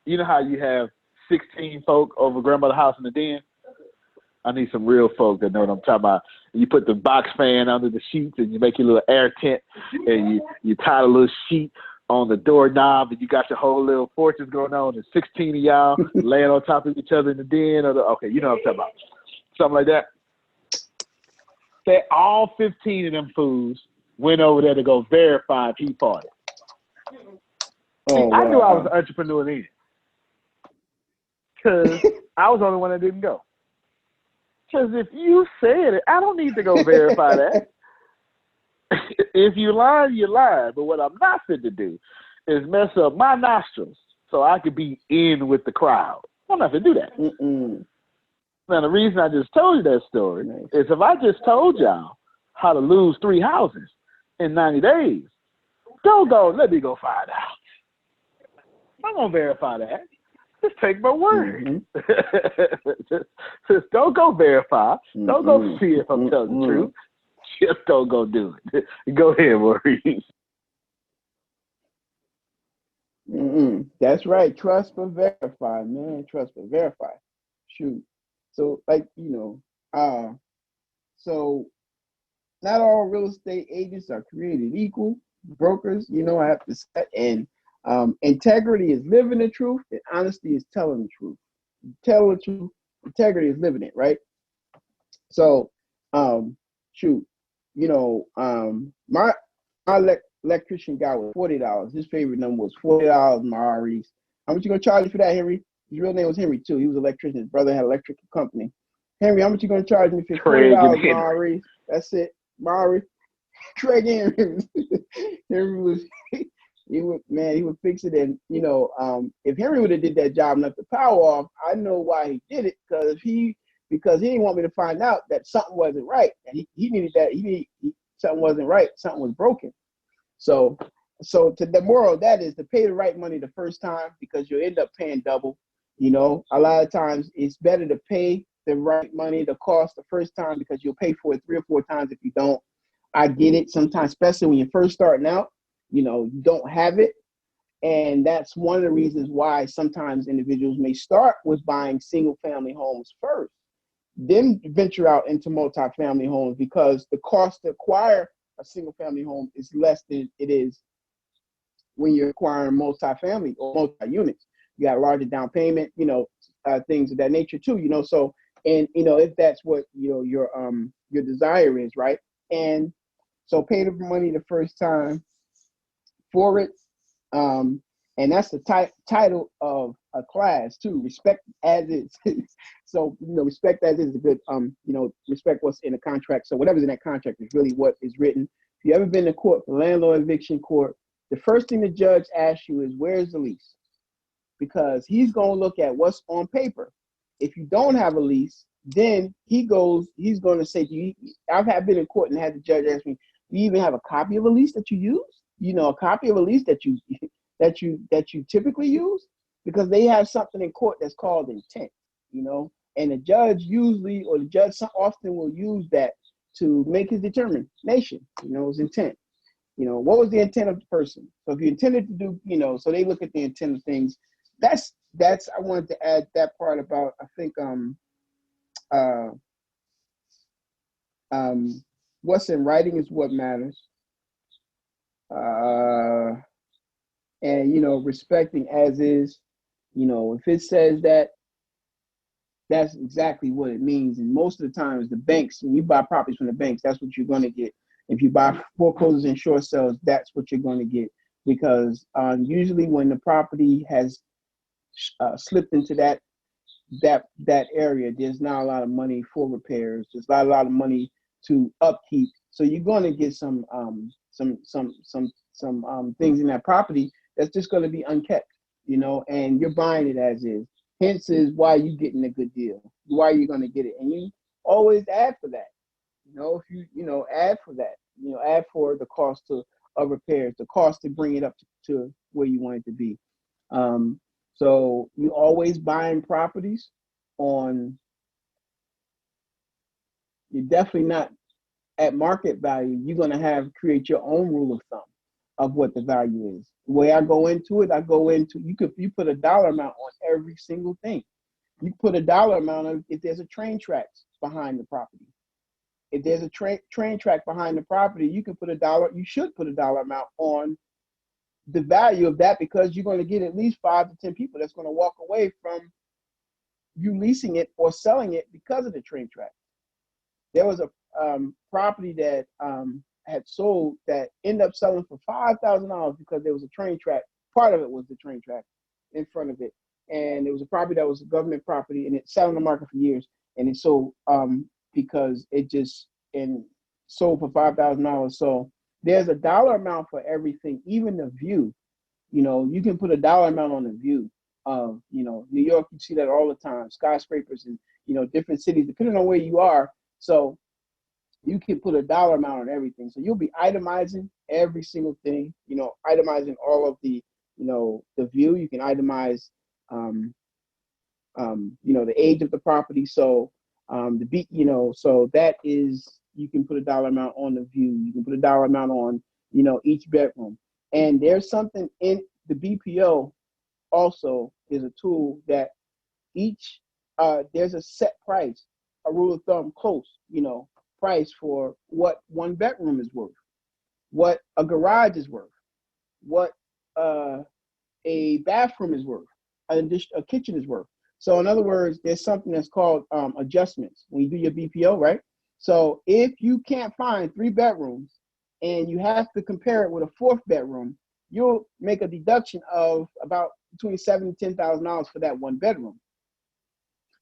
you know how you have 16 folk over grandmother's house in the den? I need some real folk that know what I'm talking about. You put the box fan under the sheets and you make your little air tent and you tie a little sheet on the doorknob and you got your whole little fortress going on and 16 of y'all laying on top of each other in the den. Okay, you know what I'm talking about. Something like that. Say all 15 of them fools went over there to go verify if he farted. Oh, I knew I was an entrepreneur then. Because I was the only one that didn't go. Because if you said it, I don't need to go verify that. If you lie, you lie. But what I'm not fit to do is mess up my nostrils so I could be in with the crowd. I'm not fit to do that. Now, the reason I just told you that story is if I just told y'all how to lose 3 houses in 90 days, don't go, let me go find out. I'm going to verify that. Just take my word. Just don't go verify. Don't go see if I'm telling the truth. Just don't go do it. Go ahead, Maurice. That's right. Trust but verify, man. Trust but verify. Shoot. So, like, so not all real estate agents are created equal. Brokers, I have to say, and integrity is living the truth, and honesty is telling the truth. Tell the truth. Integrity is living it, right? So, my electrician guy was $40. His favorite number was $40, Maurice. How much you gonna charge me for that, Henry? His real name was Henry too. He was an electrician. His brother had an electrical company. Henry, how much you gonna charge me for $40, Maurice? That's it, Maurice. Craig Henry. Henry was he would fix it. And if Henry would have did that job and left the power off, I know why he did it, because he didn't want me to find out that something wasn't right. And he needed that. Something wasn't right. Something was broken. So to the moral of that is to pay the right money the first time, because you'll end up paying double. A lot of times it's better to pay the right money, the cost the first time, because you'll pay for it 3 or 4 times if you don't. I get it sometimes, especially when you're first starting out, you don't have it. And that's one of the reasons why sometimes individuals may start with buying single family homes first, then venture out into multifamily homes, because the cost to acquire a single family home is less than it is when you're acquiring multifamily or multi-units. You got a larger down payment, things of that nature too, so, and if that's what your desire is, right? And so pay the money the first time for it. And that's the title of a class too. Respect as is. So respect as is a good respect what's in the contract. So whatever's in that contract is really what is written. If you ever been to court for landlord eviction court, the first thing the judge asks you is, where's the lease? Because he's going to look at what's on paper. If you don't have a lease, then he's going to say to you, I've been in court and had the judge ask me, do you even have a copy of a lease that you use? A copy of a lease that you typically use? Because they have something in court that's called intent, and the judge usually, or the judge often will use that to make his determination, his intent. What was the intent of the person? So if you intended to do, so they look at the intent of things. That's I wanted to add that part about, I think, what's in writing is what matters. And respecting as is, if it says that, that's exactly what it means. And most of the times the banks, when you buy properties from the banks, that's what you're going to get. If you buy foreclosures and short sales, that's what you're going to get. Because usually when the property has slipped into that area, there's not a lot of money for repairs. There's not a lot of money to upkeep. So you're going to get some things in that property that's just going to be unkept, and you're buying it as is. Hence is why you're getting a good deal, why you're going to get it. And you always add for that. If you, add for that, add for the cost of repairs, the cost to bring it up to where you want it to be. So you always buying properties on, you're definitely not at market value. You're going to create your own rule of thumb of what the value is. The way I go into it, you put a dollar amount on every single thing. You put a dollar amount on if there's a train tracks behind the property. If there's a train track behind the property, you should put a dollar amount on the value of that, because you're going to get at least 5 to 10 people that's going to walk away from you leasing it or selling it because of the train track. There was a property that had sold that ended up selling for $5,000 because there was a train track. Part of it was the train track in front of it. And it was a property that was a government property, and it sat on the market for years. And it sold because it just sold for $5,000. So there's a dollar amount for everything, even the view. You can put a dollar amount on the view of, New York. You see that all the time, skyscrapers and, different cities, depending on where you are. So you can put a dollar amount on everything. So you'll be itemizing every single thing, itemizing all of the, the view. You can itemize, the age of the property. So so that is, you can put a dollar amount on the view. You can put a dollar amount on, each bedroom. And there's something in the BPO also is a tool that there's a set price, a rule of thumb close, price for what one bedroom is worth, what a garage is worth, what a bathroom is worth, a kitchen is worth. So in other words, there's something that's called adjustments when you do your BPO, right? So if you can't find 3 bedrooms and you have to compare it with a 4th bedroom, you'll make a deduction of about between $7,000 and $10,000 for that 1 bedroom.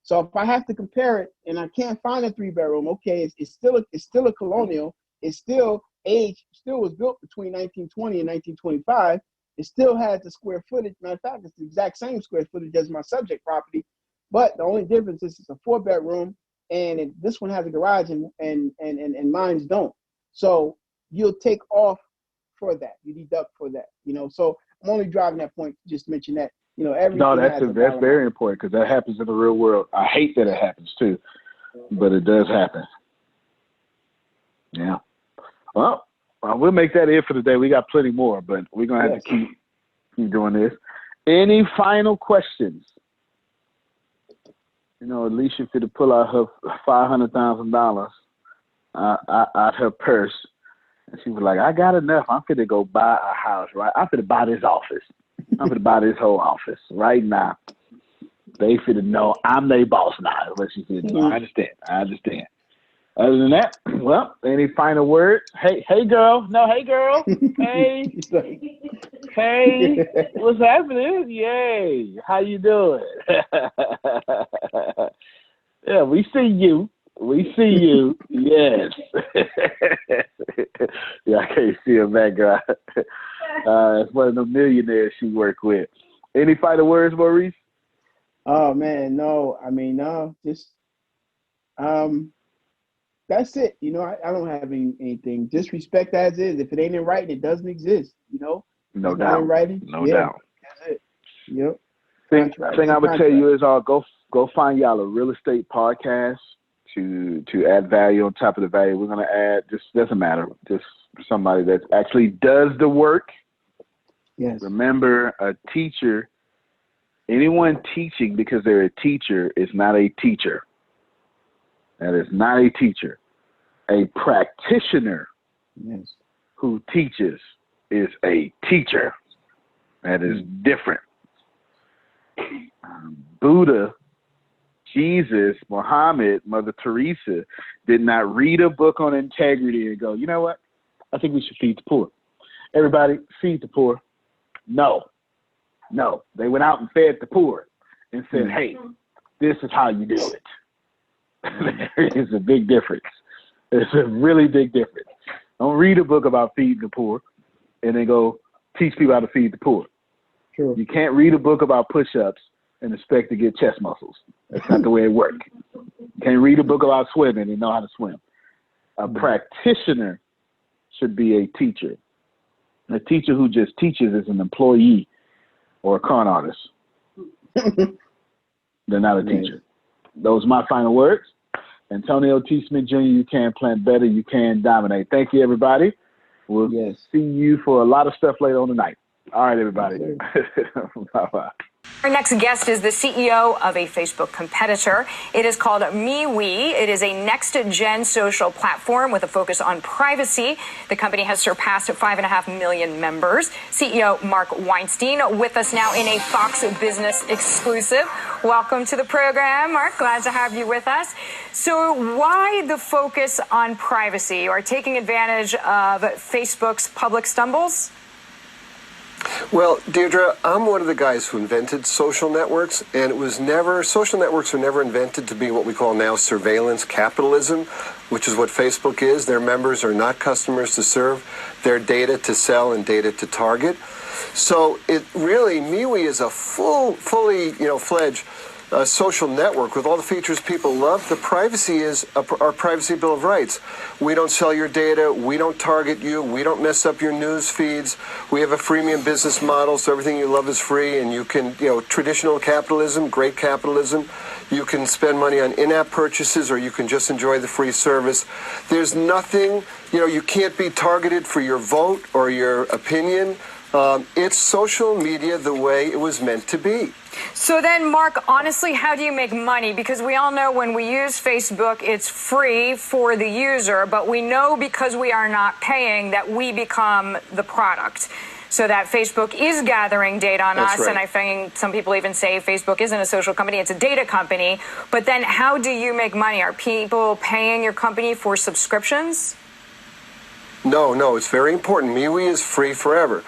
So if I have to compare it and I can't find a 3-bedroom, okay, it's still a colonial. It's still was built between 1920 and 1925. It still has the square footage. Matter of fact, it's the exact same square footage as my subject property, but the only difference is it's a 4-bedroom, and this one has a garage and mine's don't. So you'll take off for that. You deduct for that. So I'm only driving that point to just mention that. Everything. No, that's very important, because that happens in the real world. I hate that it happens too, but it does happen. Yeah. Well, we'll make that it for today. We got plenty more, but we're gonna have to keep doing this. Any final questions? Alicia could have pulled out her $500,000 out her purse, and she was like, "I got enough. I'm fit to go buy a house, right? I'm fit to buy this office. I'm going to buy this whole office right now. They fit to know I'm their boss now." What she said. I understand. Other than that, well, any final words? Hey, girl. No, hey, girl. Hey. Hey, what's happening? Yay. How you doing? Yeah, we see you. Yes. Yeah, I can't see her background. It's one of the millionaires she worked with. Any final words, Maurice? Oh man, no. I mean, no. Just that's it. I don't have anything. Just respect as is. If it ain't in writing, it doesn't exist. No it's doubt. Not in writing. No doubt. That's it. Yep. Thing I would tell you is, go find y'all a real estate podcast to add value on top of the value. We're gonna add. Just doesn't matter. Just somebody that actually does the work. Yes. Remember, a teacher, anyone teaching because they're a teacher is not a teacher. That is not a teacher. A practitioner who teaches is a teacher. That is different. Buddha, Jesus, Muhammad, Mother Teresa did not read a book on integrity and go, "You know what? I think we should feed the poor. Everybody, feed the poor." No. They went out and fed the poor and said, "Hey, this is how you do it." There is a big difference. There's a really big difference. Don't read a book about feeding the poor and then go teach people how to feed the poor. True. You can't read a book about push-ups and expect to get chest muscles. That's not the way it works. You can't read a book about swimming and know how to swim. A practitioner should be a teacher. A teacher who just teaches is an employee or a con artist. They're not a teacher. Those are my final words. Antonio T. Smith Jr., you can plant better, you can dominate. Thank you, everybody. We'll see you for a lot of stuff later on tonight. All right, everybody. Bye-bye. Our next guest is the CEO of a Facebook competitor. It is called MeWe. It is a next-gen social platform with a focus on privacy. The company has surpassed 5.5 million members. CEO Mark Weinstein with us now in a Fox Business exclusive. Welcome to the program, Mark. Glad to have you with us. So why the focus on privacy or taking advantage of Facebook's public stumbles? Well, Deirdre, I'm one of the guys who invented social networks, and social networks were never invented to be what we call now surveillance capitalism, which is what Facebook is. Their members are not customers to serve. They're data to sell and data to target. So it really, MeWe is a fully fledged social network with all the features people love. The privacy is our Privacy Bill of Rights. We don't sell your data. We don't target you. We don't mess up your news feeds. We have a freemium business model, so everything you love is free, and you can, traditional capitalism, great capitalism. You can spend money on in-app purchases, or you can just enjoy the free service. There's nothing, you can't be targeted for your vote or your opinion. It's social media the way it was meant to be. So then, Mark, honestly, how do you make money? Because we all know when we use Facebook, it's free for the user, but we know because we are not paying that we become the product. So that Facebook is gathering data on us, and I think some people even say Facebook isn't a social company, it's a data company. But then how do you make money? Are people paying your company for subscriptions? No, it's very important. MeWe is free forever.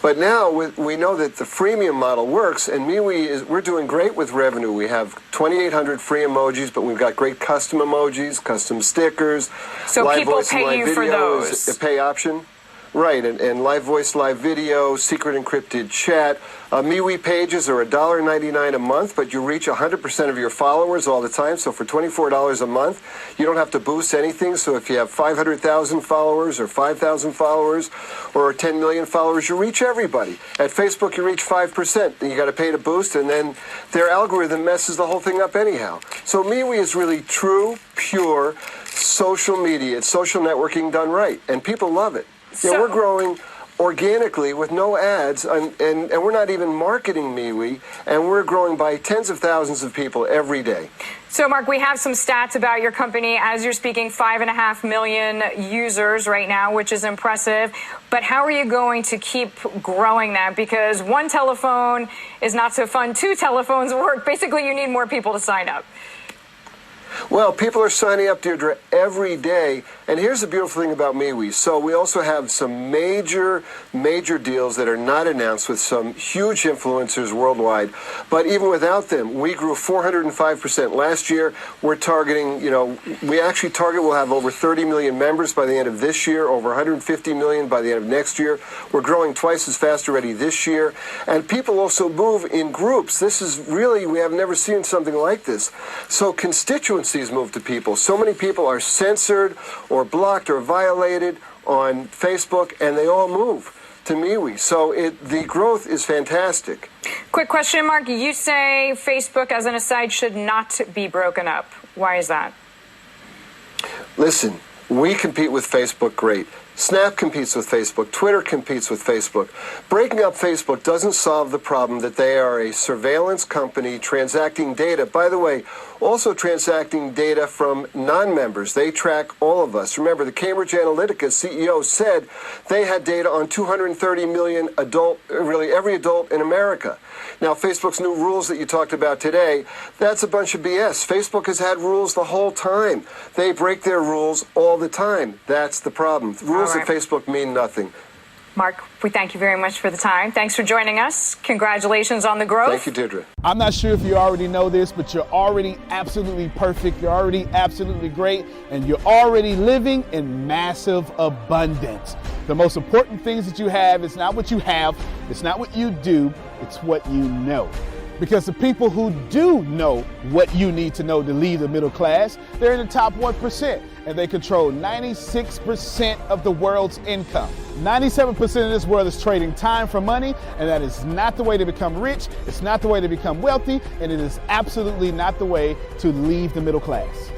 But now we know that the freemium model works, and we're doing great with revenue. We have 2,800 free emojis, but we've got great custom emojis, custom stickers. So live people voice pay and live you video for those? is a pay option. Right, and live voice, live video, secret encrypted chat. MeWe pages are $1.99 a month, but you reach 100% of your followers all the time. So for $24 a month, you don't have to boost anything. So if you have 500,000 followers or 5,000 followers or 10 million followers, you reach everybody. At Facebook, you reach 5%. Then you got to pay to boost, and then their algorithm messes the whole thing up anyhow. So MeWe is really true, pure social media. It's social networking done right, and people love it. We're growing organically with no ads, and we're not even marketing MeWe, and we're growing by tens of thousands of people every day. So, Mark, we have some stats about your company. As you're speaking, 5.5 million users right now, which is impressive. But how are you going to keep growing that? Because one telephone is not so fun. Two telephones work. Basically, you need more people to sign up. Well, people are signing up, Deirdre, every day. And here's the beautiful thing about MeWe. So we also have some major deals that are not announced with some huge influencers worldwide. But even without them, we grew 405% last year. We're targeting, we actually target we'll have over 30 million members by the end of this year, over 150 million by the end of next year. We're growing twice as fast already this year. And people also move in groups. This is really, we have never seen something like this. So constituencies move to people. So many people are censored or blocked or violated on Facebook, and they all move to MeWe. So the growth is fantastic. Quick question, Mark. You say Facebook, as an aside, should not be broken up. Why is that? Listen, we compete with Facebook great. Snap competes with Facebook. Twitter competes with Facebook. Breaking up Facebook doesn't solve the problem that they are a surveillance company transacting data. By the way, also transacting data from non-members. They track all of us. Remember, the Cambridge Analytica CEO said they had data on 230 million every adult in America. Now, Facebook's new rules that you talked about today, that's a bunch of BS. Facebook has had rules the whole time. They break their rules all the time. That's the problem. Rules at Facebook mean nothing. Mark, we thank you very much for the time. Thanks for joining us. Congratulations on the growth. Thank you, Deirdre. I'm not sure if you already know this, but you're already absolutely perfect. You're already absolutely great, and you're already living in massive abundance. The most important things that you have is not what you have, it's not what you do, it's what you know. Because the people who do know what you need to know to lead the middle class, they're in the top 1%, and they control 96% of the world's income. 97% of this world is trading time for money, and that is not the way to become rich, it's not the way to become wealthy, and it is absolutely not the way to leave the middle class.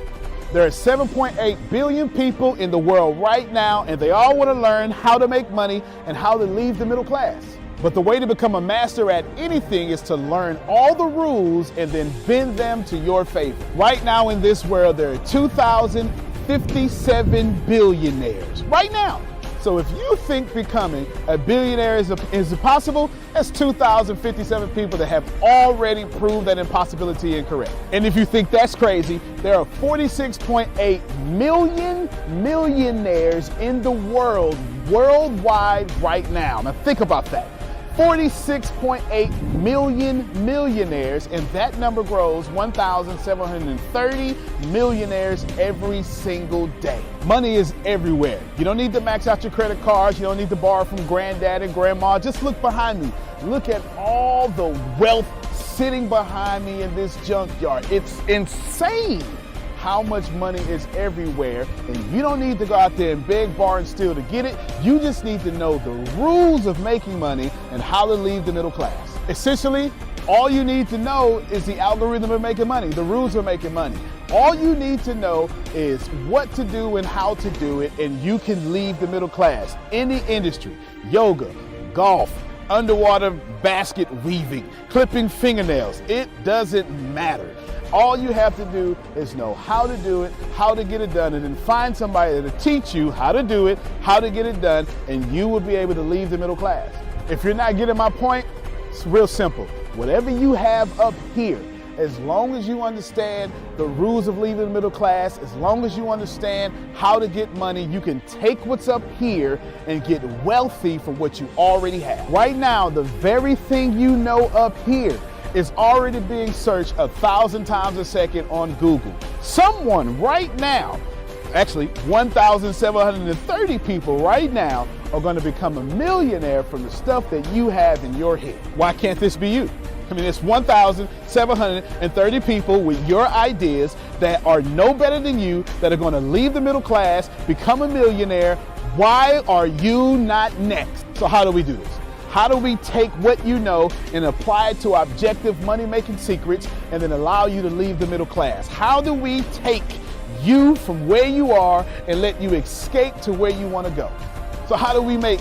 There are 7.8 billion people in the world right now, and they all want to learn how to make money and how to leave the middle class. But the way to become a master at anything is to learn all the rules and then bend them to your favor. Right now in this world, there are 2,057 billionaires. Right now. So if you think becoming a billionaire is impossible, that's 2,057 people that have already proved that impossibility incorrect. And if you think that's crazy, there are 46.8 million millionaires in the world, worldwide right now. Now think about that. 46.8 million millionaires, and that number grows 1,730 millionaires every single day. Money is everywhere. You don't need to max out your credit cards. You don't need to borrow from granddad and grandma. Just look behind me. Look at all the wealth sitting behind me in this junkyard. It's insane how much money is everywhere, and you don't need to go out there and beg, borrow, and steal to get it. You just need to know the rules of making money and how to leave the middle class. Essentially, all you need to know is the algorithm of making money, the rules of making money. All you need to know is what to do and how to do it, and you can leave the middle class. Any industry, yoga, golf, underwater basket weaving, clipping fingernails, it doesn't matter. All you have to do is know how to do it, how to get it done, and then find somebody to teach you how to do it, how to get it done, and you will be able to leave the middle class. If you're not getting my point, it's real simple. Whatever you have up here, as long as you understand the rules of leaving the middle class, as long as you understand how to get money, you can take what's up here and get wealthy from what you already have. Right now, the very thing you know up here is already being searched 1,000 times a second on Google. Someone right now, actually 1,730 people right now are going to become a millionaire from the stuff that you have in your head. Why can't this be you? I mean, it's 1,730 people with your ideas that are no better than you, that are going to leave the middle class, become a millionaire. Why are you not next? So how do we do this? How do we take what you know and apply it to objective money-making secrets and then allow you to leave the middle class? How do we take you from where you are and let you escape to where you want to go? So how do we make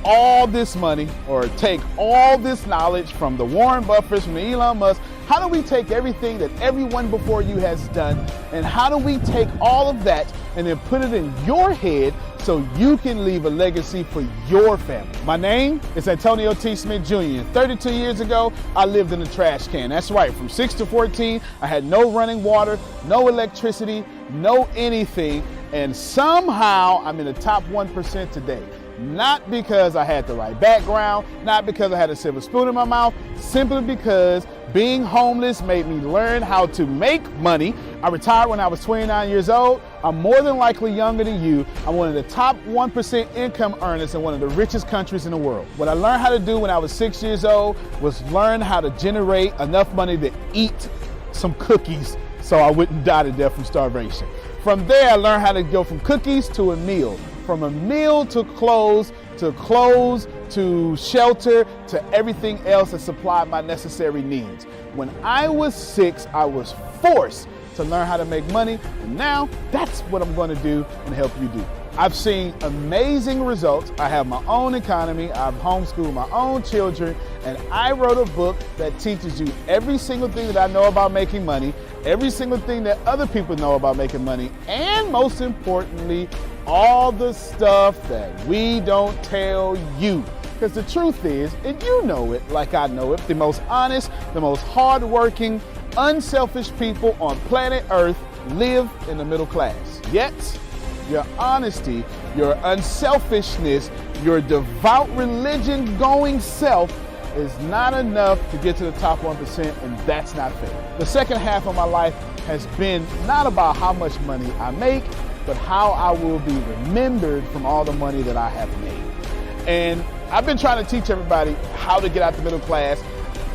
all this money or take all this knowledge from the Warren Buffetts, from the Elon Musk? How do we take everything that everyone before you has done, and how do we take all of that and then put it in your head so you can leave a legacy for your family? My name is Antonio T. Smith Jr. 32 years ago, I lived in a trash can. That's right, from 6 to 14, I had no running water, no electricity, no anything, and somehow I'm in the top 1% today. Not because I had the right background, not because I had a silver spoon in my mouth, simply because being homeless made me learn how to make money. I retired when I was 29 years old. I'm more than likely younger than you. I'm one of the top 1% income earners in one of the richest countries in the world. What I learned how to do when I was 6 years old was learn how to generate enough money to eat some cookies so I wouldn't die to death from starvation. From there, I learned how to go from cookies to a meal. From a meal to clothes to shelter to everything else that supplied my necessary needs. When I was 6, I was forced to learn how to make money, and now that's what I'm going to do and help you do. I've seen amazing results. I have my own economy. I've homeschooled my own children, and I wrote a book that teaches you every single thing that I know about making money, every single thing that other people know about making money, and most importantly, all the stuff that we don't tell you. Because the truth is, and you know it like I know it, the most honest, the most hardworking, unselfish people on planet Earth live in the middle class. Yet, your honesty, your unselfishness, your devout religion-going self is not enough to get to the top 1%, and that's not fair. The second half of my life has been not about how much money I make, but how I will be remembered from all the money that I have made. And I've been trying to teach everybody how to get out the middle class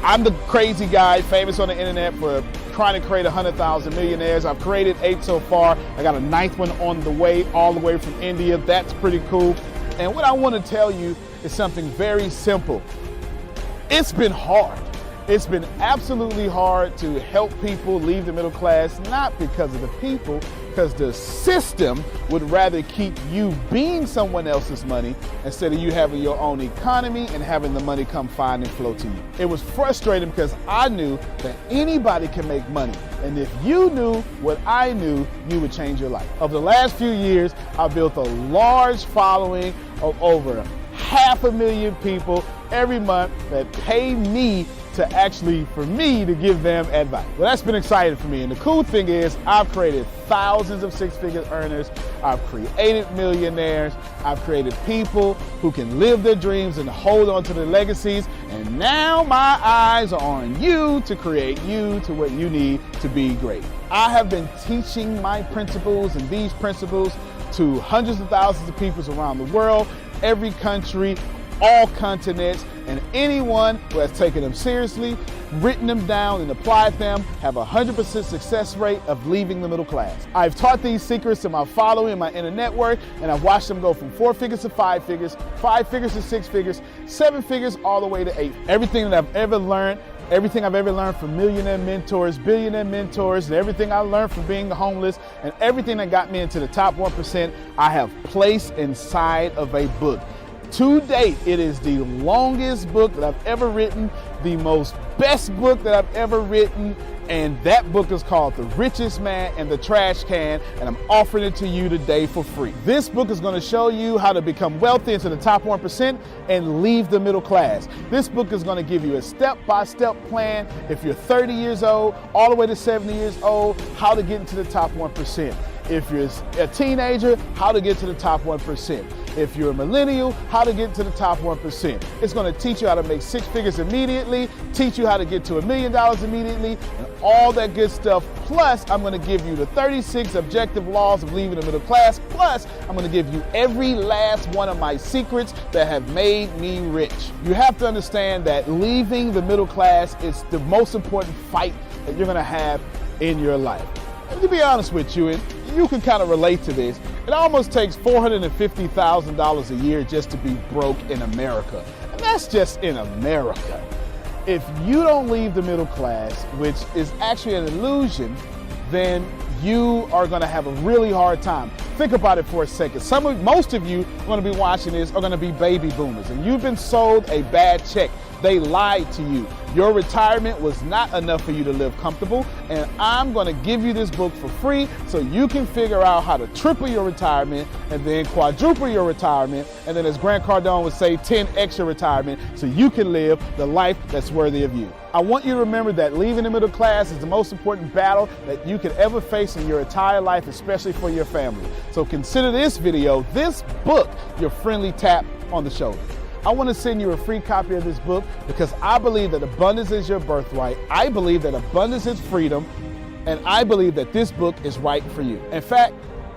I'm the crazy guy famous on the internet for trying to create 100,000 millionaires. I've created 8 so far. I got a 9th one on the way, all the way from India. That's pretty cool. And what I want to tell you is something very simple. It's been hard. It's been absolutely hard to help people leave the middle class, not because of the people, because the system would rather keep you being someone else's money instead of you having your own economy and having the money come find and flow to you. It was frustrating because I knew that anybody can make money. And if you knew what I knew, you would change your life. Over the last few years, I've built a large following of over 500,000 people every month that pay me for me to give them advice. Well, that's been exciting for me. And the cool thing is I've created thousands of six-figure earners. I've created millionaires. I've created people who can live their dreams and hold on to their legacies. And now my eyes are on you to create you to what you need to be great. I have been teaching my principles and these principles to hundreds of thousands of people around the world, every country, all continents, and anyone who has taken them seriously, written them down, and applied them have a 100% success rate of leaving the middle class. I've taught these secrets to my following, my inner network, and I've watched them go from 4 figures to 5 figures, 5 figures to 6 figures, 7 figures, all the way to 8. Everything that I've ever learned from millionaire mentors, billionaire mentors, and everything I learned from being homeless, and everything that got me into the top 1%, I have placed inside of a book. To date, it is the longest book that I've ever written, the most best book that I've ever written, and that book is called The Richest Man and the Trash Can, and I'm offering it to you today for free. This book is going to show you how to become wealthy into the top 1% and leave the middle class. This book is going to give you a step-by-step plan if you're 30 years old, all the way to 70 years old, how to get into the top 1%. If you're a teenager, how to get to the top 1%. If you're a millennial, how to get to the top 1%. It's going to teach you how to make 6 figures immediately, teach you how to get to $1 million immediately, and all that good stuff. Plus, I'm going to give you the 36 objective laws of leaving the middle class. Plus, I'm going to give you every last one of my secrets that have made me rich. You have to understand that leaving the middle class is the most important fight that you're going to have in your life. And to be honest with you, and you can kind of relate to this, it almost takes $450,000 a year just to be broke in America. And that's just in America. If you don't leave the middle class, which is actually an illusion, then you are going to have a really hard time. Think about it for a second. Most of you going to be watching this are going to be baby boomers, and you've been sold a bad check. They lied to you. Your retirement was not enough for you to live comfortable, and I'm going to give you this book for free so you can figure out how to triple your retirement and then quadruple your retirement, and then as Grant Cardone would say, 10x your retirement so you can live the life that's worthy of you. I want you to remember that leaving the middle class is the most important battle that you could ever face in your entire life, especially for your family. So consider this video, this book, your friendly tap on the shoulder. I want to send you a free copy of this book because I believe that abundance is your birthright. I believe that abundance is freedom, and I believe that this book is right for you. In fact,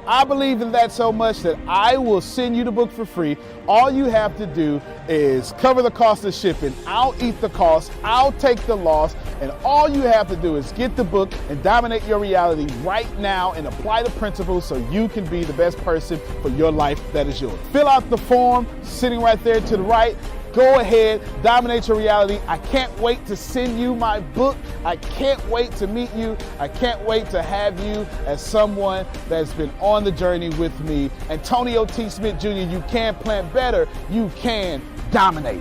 I believe in that so much that I will send you the book for free. All you have to do is cover the cost of shipping. I'll eat the cost. I'll take the loss. And all you have to do is get the book and dominate your reality right now and apply the principles so you can be the best person for your life that is yours. Fill out the form sitting right there to the right. Go ahead, dominate your reality. I can't wait to send you my book. I can't wait to meet you. I can't wait to have you as someone that's been on the journey with me. Antonio T. Smith Jr., you can plan better. You can dominate.